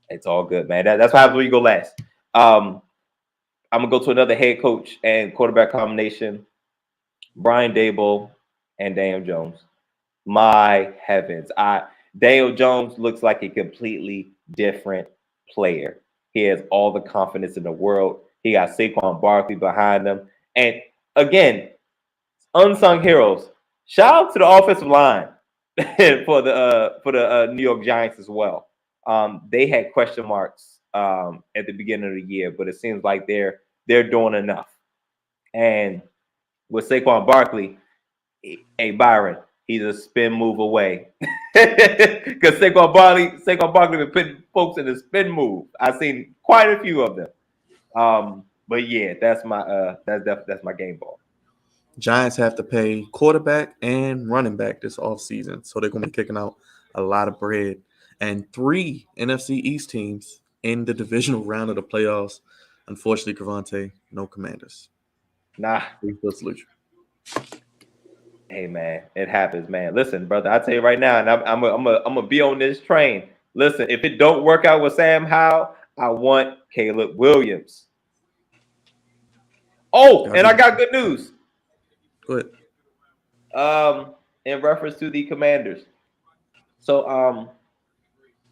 It's all good, man. That's what happens when you go last. I'm gonna go to another head coach and quarterback combination. Brian Daboll and Daniel Jones. My heavens, Daniel Jones looks like a completely different player. He has all the confidence in the world. He got Saquon Barkley behind him, and again, unsung heroes. Shout out to the offensive line for the New York Giants as well. They had question marks at the beginning of the year, but it seems like they're doing enough. And with Saquon Barkley, hey Byron, he's a spin move away. Because Saquon Barkley been putting folks in a spin move. I've seen quite a few of them. But yeah, that's my that's my game ball. Giants have to pay quarterback and running back this offseason, so they're going to be kicking out a lot of bread. And 3 NFC East teams in the divisional round of the playoffs. Unfortunately, Cravante, no Commanders. Nah. Solution. Hey man, it happens, man. Listen, brother, I tell you right now, and I'm gonna be on this train. Listen, if it don't work out with Sam Howell, I want Caleb Williams. Oh, and I got good news. Go ahead. In reference to the Commanders. So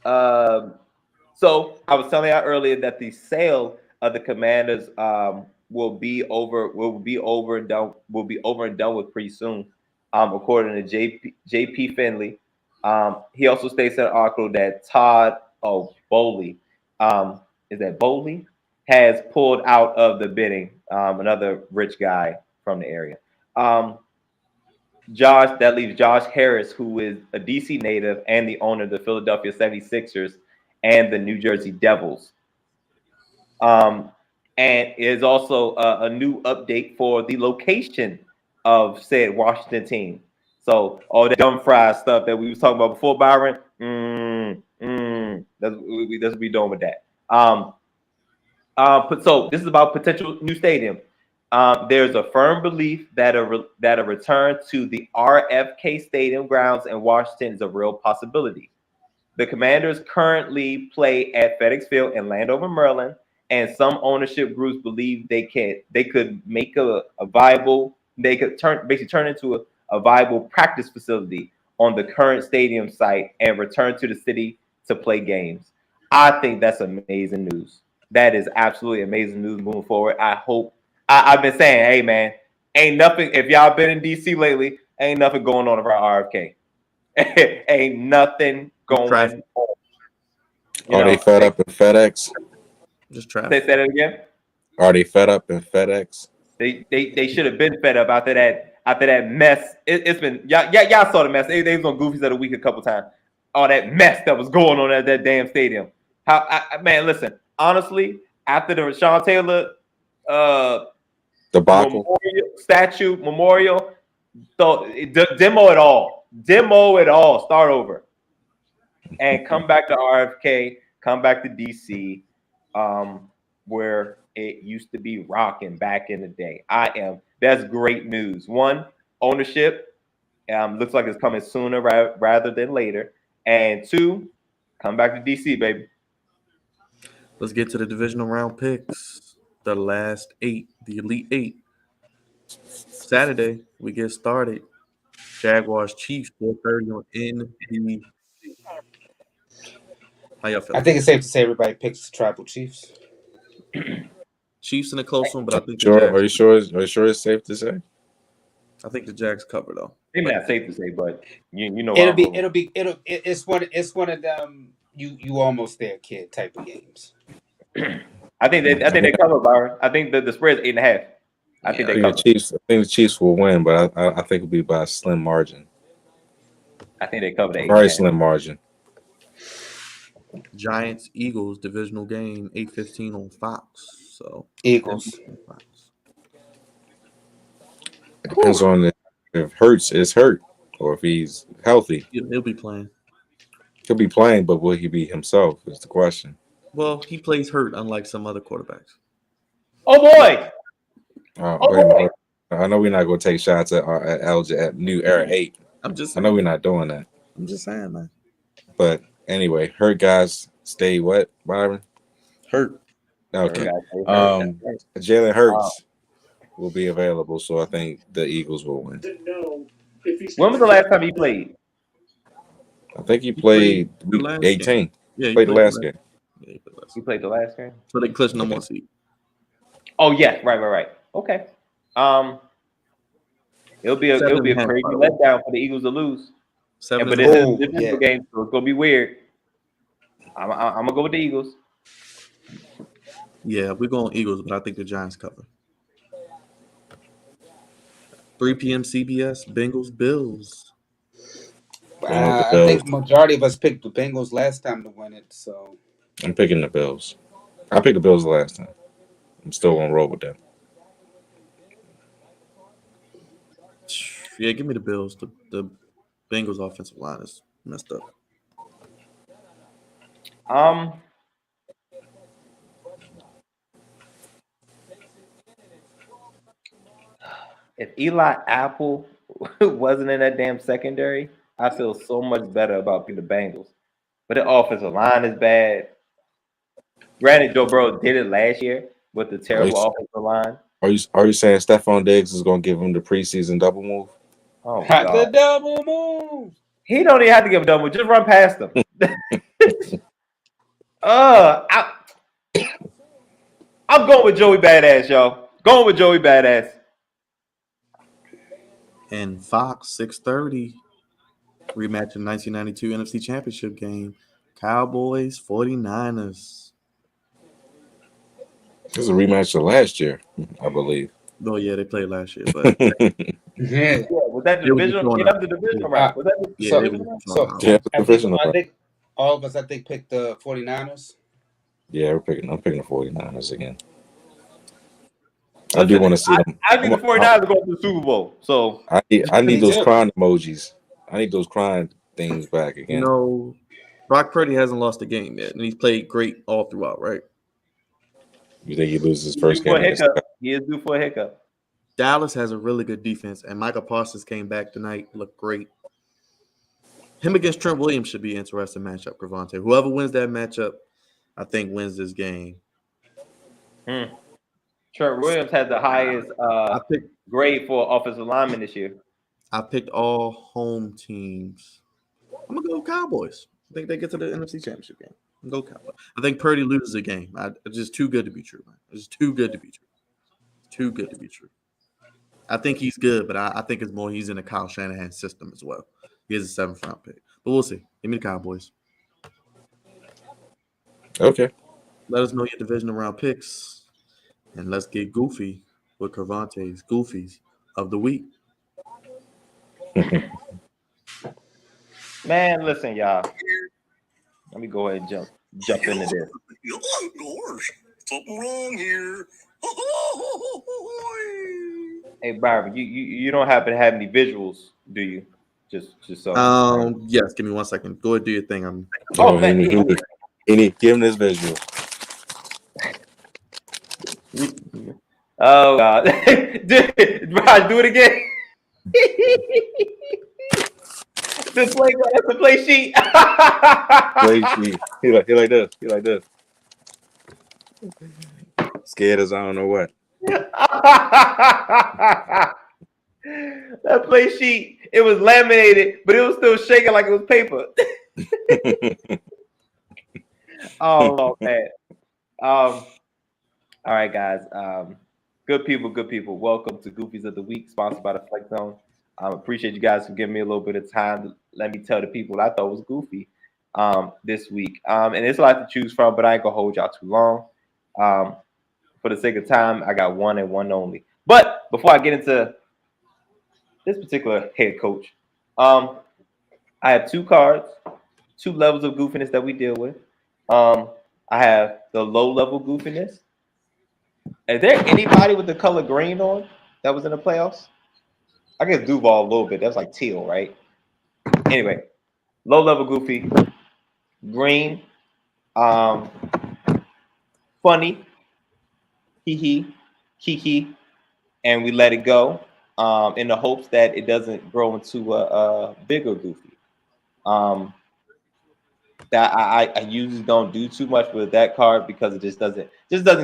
so I was telling you earlier that the sale of the Commanders will be over and done with pretty soon. According to JP Finley. He also states in an article that Todd Bowley, is that Bowley, has pulled out of the bidding. Another rich guy from the area. That leaves Josh Harris, who is a DC native and the owner of the Philadelphia 76ers and the New Jersey Devils. And is also a new update for the location of said Washington team. So all that dumb fried stuff that we was talking about before, Byron, that's what we doing with that. So this is about potential new stadium. There's a firm belief that a return to the RFK Stadium grounds in Washington is a real possibility. The Commanders currently play at FedEx Field in Landover, Maryland, and some ownership groups believe they could make a viable, they could turn into a viable practice facility on the current stadium site and return to the city to play games. I think that's amazing news. That is absolutely amazing news moving forward. I hope. I've been saying, hey man, ain't nothing. If y'all been in DC lately, ain't nothing going on around RFK. Ain't nothing going Traffic. on. Are they fed up in FedEx? Just Say traffic. that again. Are they fed up in FedEx? They should have been fed up after that mess. It's been y'all saw the mess. They was on Goofies of the Week a couple times. All that mess that was going on at that damn stadium. Man, listen. Honestly, after the Rashawn Taylor Debacle. memorial, so demo it all, start over, and come back to RFK, come back to DC, where it used to be rocking back in the day. That's great news. One, ownership looks like it's coming sooner rather than later, and two, come back to DC, baby. Let's get to the divisional round picks. The last 8, the Elite 8. Saturday, we get started. Jaguars, Chiefs, 4:30 on NBC. How y'all feel? I think it's safe to say everybody picks Tribal Chiefs. Chiefs in a close one, but I think the Sure. Jags, Are you sure? Are you sure it's safe to say? I think the Jags cover though. Maybe not safe to say, but you know. It's one of them you almost there, kid type of games. I think they cover, Byron. I think the spread is 8.5. I think they cover. I think the Chiefs will win, but I think it'll be by a slim margin. I think they cover the 8.5. Very slim margin. Giants, Eagles, divisional game, 8:15 on Fox. So Eagles. Fox. It depends on if Hurts is hurt or if he's healthy. He'll be playing. He'll be playing, but will he be himself is the question. Well, he plays hurt, unlike some other quarterbacks. Oh boy! Wait a minute. I know we're not going to take shots at LJ at New Era 8. I know we're not doing that. I'm just saying, man. But anyway, hurt guys stay what, Byron? Hurt. Okay. Jalen Hurts will be available, so I think the Eagles will win. When was the last time he played? I think he played week 18. Yeah, he played the last game. Yeah, He played the last game. So they clinched no more seat. Oh yeah, right. Okay. It'll be a crazy letdown for the Eagles to lose. But this is a divisional game, so it's gonna be weird. I'm gonna go with the Eagles. Yeah, we're going Eagles, but I think the Giants cover. 3 p.m. CBS, Bengals, Bills. I think majority of us picked the Bengals last time to win it, so I'm picking the Bills. I picked the Bills last time. I'm still gonna roll with them. Yeah, give me the Bills. The Bengals offensive line is messed up. If Eli Apple wasn't in that damn secondary, I feel so much better about the Bengals. But the offensive line is bad. Granted, Joe Burrow did it last year with the terrible offensive line. Are you saying Stephon Diggs is going to give him the preseason double move? Oh, God. The double move. He don't even have to give a double move. Just run past him. I'm going with Joey Badass, y'all. Going with Joey Badass. And Fox, 6:30, rematch in 1992 NFC Championship game. Cowboys, 49ers. This is a rematch of last year, I believe. Oh, yeah, they played last year. But Yeah. Was that the divisional? Yeah, that was the divisional round. Was that the divisional round? I think all of us, picked the 49ers. Yeah, I'm picking the 49ers again. I do want to see them. I think the 49ers are going to the Super Bowl. So I need those crying emojis. I need those crying things back again. You know, Brock Purdy hasn't lost a game yet, and he's played great all throughout, right? You think he loses his first game? He is due for a hiccup. Dallas has a really good defense, and Michael Parsons came back tonight, looked great. Him against Trent Williams should be an interesting matchup, Cravante. Whoever wins that matchup, I think wins this game. Trent Williams has the highest grade for offensive lineman this year. I picked all home teams. I'm gonna go Cowboys. I think they get to the NFC Championship game. I'm gonna go Cowboys. I think Purdy loses a game. It's just too good to be true, man. It's just too good to be true. Too good to be true. I think he's good, but I think it's more he's in the Kyle Shanahan system as well. He is a 7th round pick. But we'll see. Give me the Cowboys. Okay. Let us know your divisional round picks. And let's get goofy with Cravante's Goofies of the week. Man, listen, y'all. Let me go ahead and jump into this. Oh, gosh, something wrong here. Hey, Byron, you don't happen to have any visuals, do you? Just so. Yes. Give me 1 second. Go ahead, do your thing. Oh, man. He need give him this visual. Oh God! Brian, do it again. the play sheet. Play sheet. He like this. He like this. Scared as I don't know what. That play sheet, it was laminated, but it was still shaking like it was paper. Oh man. All right, guys. Good people. Welcome to Goofies of the Week, sponsored by the Flex Zone. Appreciate you guys for giving me a little bit of time to let me tell the people what I thought was goofy this week. And it's a lot to choose from, but I ain't gonna hold y'all too long. For the sake of time, I got one and one only. But before I get into this particular head coach, I have 2 cards, 2 levels of goofiness that we deal with. I have the low level goofiness. Is there anybody with the color green on that was in the playoffs? I guess Duval a little bit. That's like teal, right? Anyway, low level goofy, green, funny, kiki, and we let it go in the hopes that it doesn't grow into a bigger goofy. That I usually don't do too much with that card because it just doesn't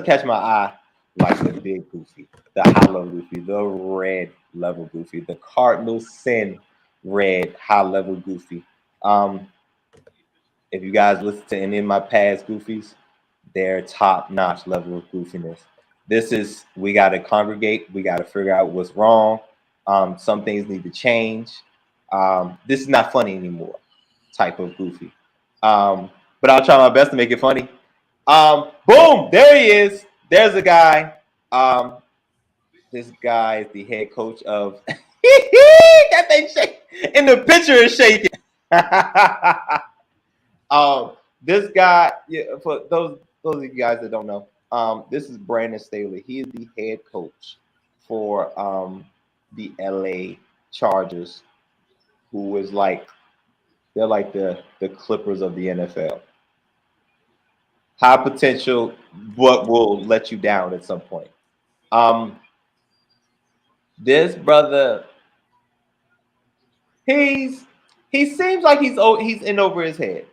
catch my eye like the big goofy, the high level goofy, the red level goofy, the Cardinal Sin red high level goofy. If you guys listen to any of my past goofies, they're top notch level of goofiness. This is, we got to congregate. We got to figure out what's wrong. Some things need to change. This is not funny anymore type of goofy. But I'll try my best to make it funny. Boom, there he is. There's a guy. This guy is the head coach of that thing shaking. And the picture is shaking. This guy, for those of you guys that don't know, this is Brandon Staley. He is the head coach for the LA Chargers, who is like, they're like the Clippers of the NFL. High potential, but will let you down at some point. This brother, he seems like he's in over his head.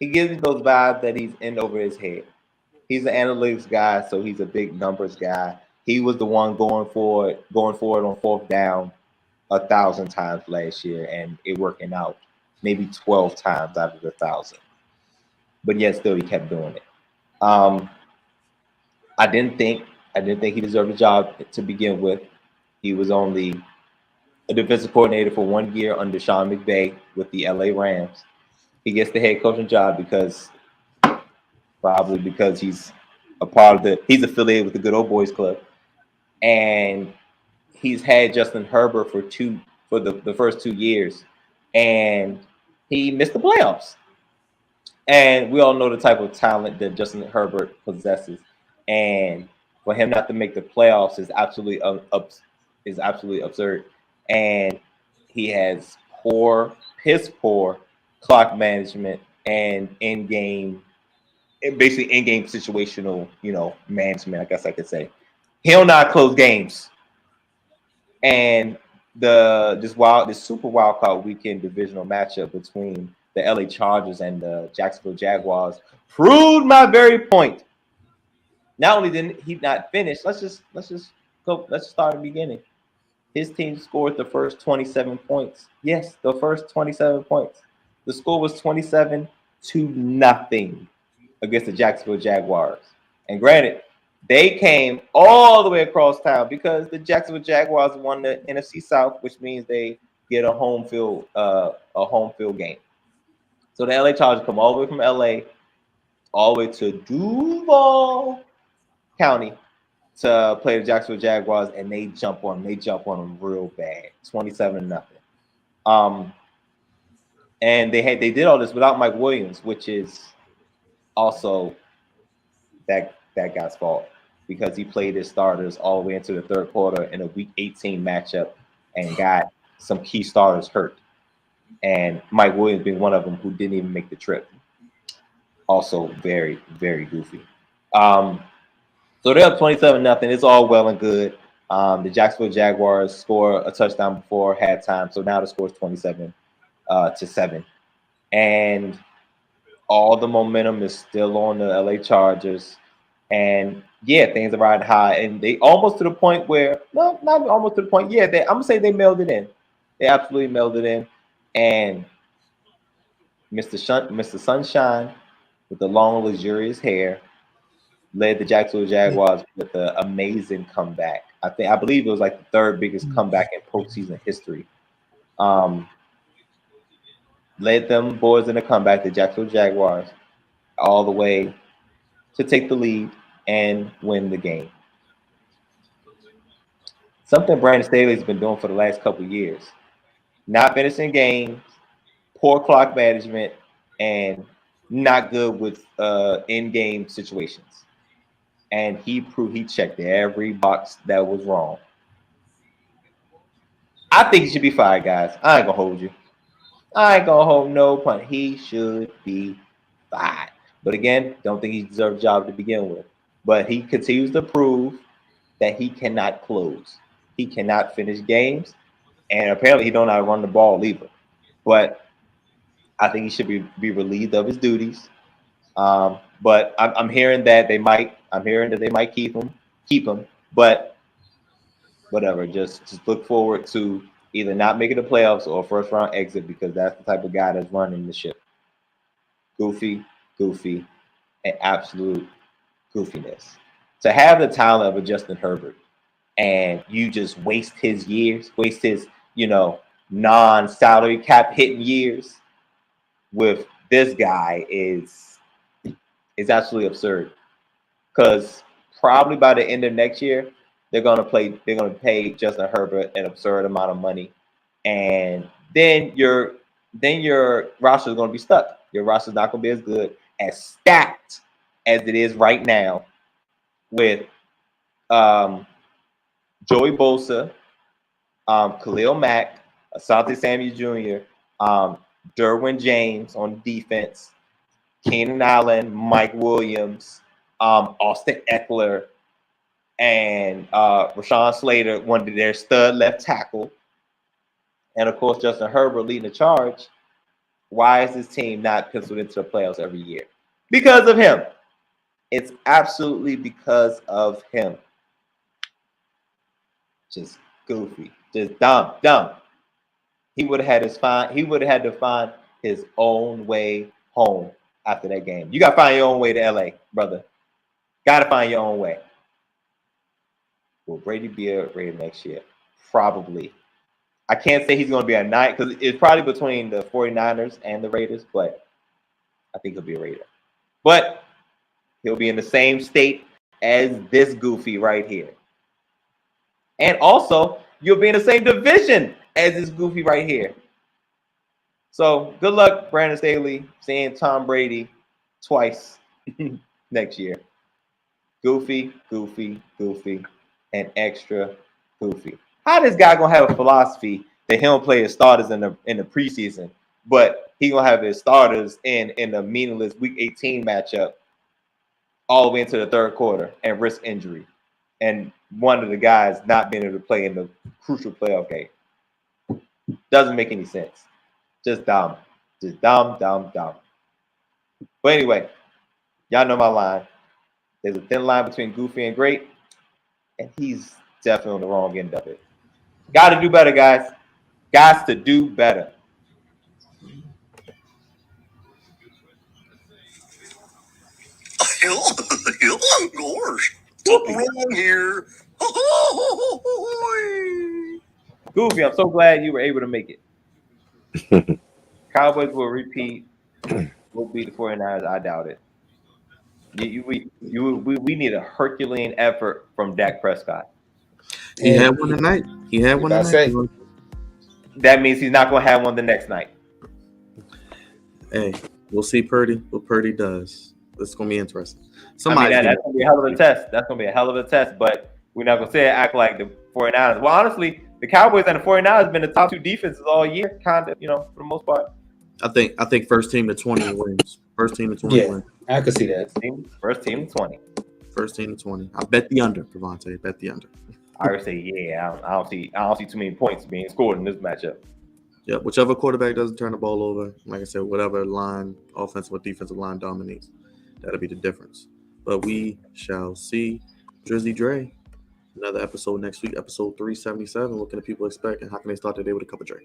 He gives me those vibes that he's in over his head. He's an analytics guy, so he's a big numbers guy. He was the one going for it on 4th down 1,000 times last year, and it working out maybe 12 times out of the 1,000. But yet still he kept doing it. I didn't think he deserved a job to begin with. He was only a defensive coordinator for 1 year under Sean McVay with the LA Rams. He gets the head coaching job because he's a part of he's affiliated with the Good Old Boys Club, and he's had Justin Herbert for the first 2 years, and he missed the playoffs. And we all know the type of talent that Justin Herbert possesses, and for him not to make the playoffs is absolutely absurd. And he has piss poor clock management and in-game situational, management, I guess I could say. He'll not close games. And this super wild card weekend divisional matchup between the LA Chargers and the Jacksonville Jaguars proved my very point. Not only did he not finish, let's just start at the beginning. His team scored the first 27 points. Yes, the first 27 points. The score was 27-0 against the Jacksonville Jaguars. And granted, they came all the way across town because the Jacksonville Jaguars won the NFC South, which means they get a home field game. So the LA Chargers come all the way from LA, all the way to Duval County to play the Jacksonville Jaguars, and they jump on them real bad, 27-0. And they did all this without Mike Williams, which is also that guy's fault because he played his starters all the way into the third quarter in a Week 18 matchup and got some key starters hurt. And Mike Williams being one of them who didn't even make the trip. Also very, very goofy. So they're up 27-0. It's all well and good. The Jacksonville Jaguars score a touchdown before halftime, so now the score is 27-7. And all the momentum is still on the LA Chargers. And yeah, things are riding high. And they almost to the point where, no, not almost to the point. Yeah, I'm gonna say they mailed it in. They absolutely mailed it in. And Mr. Sunshine with the long, luxurious hair led the Jacksonville Jaguars with an amazing comeback. I believe it was like the third biggest comeback in postseason history. Led them boys in a comeback, the Jacksonville Jaguars, all the way to take the lead and win the game. Something Brandon Staley's been doing for the last couple of years. Not finishing games, poor clock management, and not good with in-game situations. And he proved he checked every box that was wrong. I think he should be fired, guys. I ain't gonna hold you. I ain't gonna hold no pun. He should be fired. But again, don't think he deserved a job to begin with. But he continues to prove that he cannot close. He cannot finish games. And apparently he don't know how to run the ball either. But I think he should be relieved of his duties. But I'm hearing that they might keep him. But whatever, just look forward to either not making the playoffs or a first round exit because that's the type of guy that's running the ship. Goofy, and absolute goofiness. To have the talent of a Justin Herbert and you just waste his years, non-salary cap hitting years with this guy is absolutely absurd. Because probably by the end of next year, they're gonna pay Justin Herbert an absurd amount of money, and then your roster is gonna be stuck. Your roster is not gonna be as good, as stacked as it is right now, with Joey Bosa, Khalil Mack, Asante Samuel Jr., Derwin James on defense, Keenan Allen, Mike Williams, Austin Eckler, and Rashawn Slater, one of their stud left tackle, and of course Justin Herbert leading the charge. Why is this team not penciled into the playoffs every year? Because of him. It's absolutely because of him. Just goofy, just dumb. He would have had to find his own way home after that game. You gotta find your own way to LA, brother. Gotta find your own way. Will Brady be a Raider next year? Probably. I can't say he's going to be a Knight because it's probably between the 49ers and the Raiders, but I think he'll be a Raider. But he'll be in the same state as this goofy right here. And also, you'll be in the same division as this goofy right here. So good luck, Brandon Staley, seeing Tom Brady twice next year. Goofy, and extra goofy. How this guy gonna have a philosophy that he don't play his starters in the preseason, but he gonna have his starters in the meaningless Week 18 matchup all the way into the third quarter and risk injury, and one of the guys not being able to play in the crucial playoff game? Doesn't make any sense. Just dumb. Just dumb. But anyway, y'all know my line. There's a thin line between goofy and great, and he's definitely on the wrong end of it. Got to do better, guys. Got to do better. Gosh, something wrong here. Goofy, I'm so glad you were able to make it. Cowboys will repeat. We'll beat the 49ers. I doubt it. We need a Herculean effort from Dak Prescott. He had one tonight. That means he's not going to have one the next night. Hey, we'll see what Purdy does. This is going to be interesting. That's going to be a hell of a test. That's going to be a hell of a test, but we're not going to act like the 49ers. Well, honestly, the Cowboys and the 49ers have been the top two defenses all year, kind of, for the most part. I think first team to 20 wins. First team to 20 wins. I could see that. First team to 20. First team to 20. I bet the under, Cavante. Bet the under. I would say, yeah. I don't see too many points being scored in this matchup. Yeah, whichever quarterback doesn't turn the ball over, like I said, whatever line, offensive or defensive line dominates, that'll be the difference. But we shall see. Drizzy Dre, another episode next week, episode 377. What can the people expect, and how can they start their day with a cup of Dre?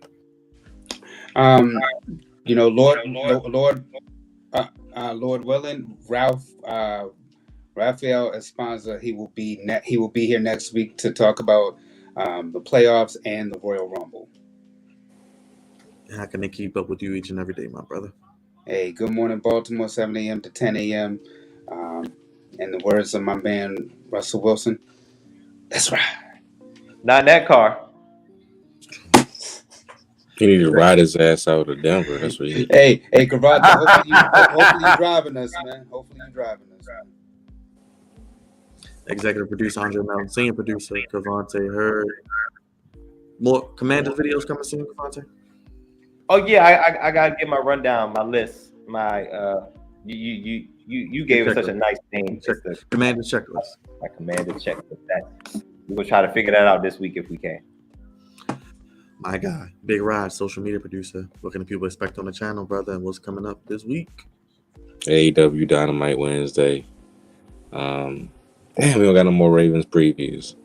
Lord willing, Rafael Espanza, he will be here next week to talk about the playoffs and the Royal Rumble. And how can they keep up with you each and every day, my brother? Hey, good morning, Baltimore, 7 a.m. to 10 a.m. In the words of my man Russell Wilson, that's right. Not in that car. He need to ride his ass out of Denver. That's what he. Hey, Cavante, hopefully you're driving us, man. Hopefully you're driving us. Executive producer Andre Melton, senior producer Cavante Hurd. More Commanders videos coming soon, Cavante? Oh yeah, I gotta get my rundown, my list, my you gave it such a nice name. Commander checklist. My Commander checklist. We're gonna try to figure that out this week if we can. My guy, Big Rod, social media producer. What can the people expect on the channel, brother? And what's coming up this week? AEW Dynamite Wednesday. We don't got no more Ravens previews.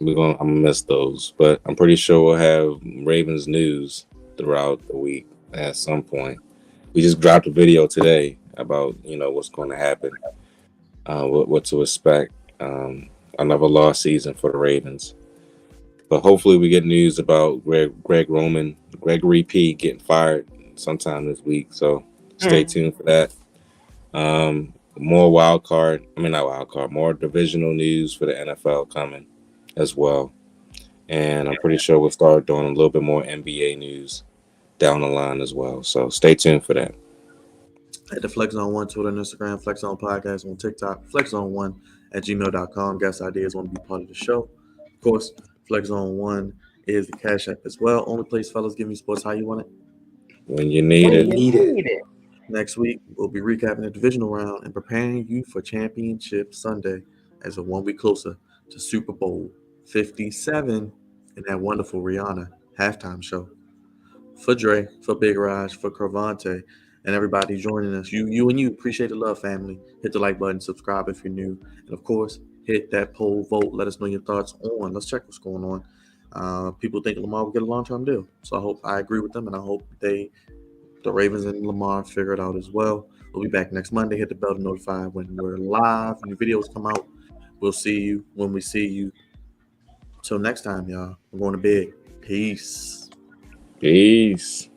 I'm gonna miss those, but I'm pretty sure we'll have Ravens news throughout the week at some point. We just dropped a video today about what's going to happen, what to expect. Another lost season for the Ravens, but hopefully we get news about Gregory P getting fired sometime this week. So stay tuned for that. More divisional news for the NFL coming as well. And I'm pretty sure we'll start doing a little bit more NBA news down the line as well. So stay tuned for that. At the Flex Zone 1 Twitter and Instagram, Flex Zone Podcast on TikTok, flexzone1@gmail.com. Guest ideas want to be part of the show. Of course, Flex Zone 1 is the Cash App as well. Only place fellas give me sports how you want it. When you need it. Next week, we'll be recapping the divisional round and preparing you for Championship Sunday as a 1 week closer to Super Bowl 57 and that wonderful Rihanna halftime show. For Dre, for Big Raj, for Cravante, and everybody joining us. You appreciate the love, family. Hit the like button, subscribe if you're new. And of course, hit that poll, vote. Let us know your thoughts on. Let's check what's going on. People think Lamar will get a long-term deal. So I agree with them, and I hope the Ravens and Lamar figure it out as well. We'll be back next Monday. Hit the bell to notify when we're live. When the videos come out, we'll see you when we see you. Till next time, y'all. We're going to bed. Peace. Peace.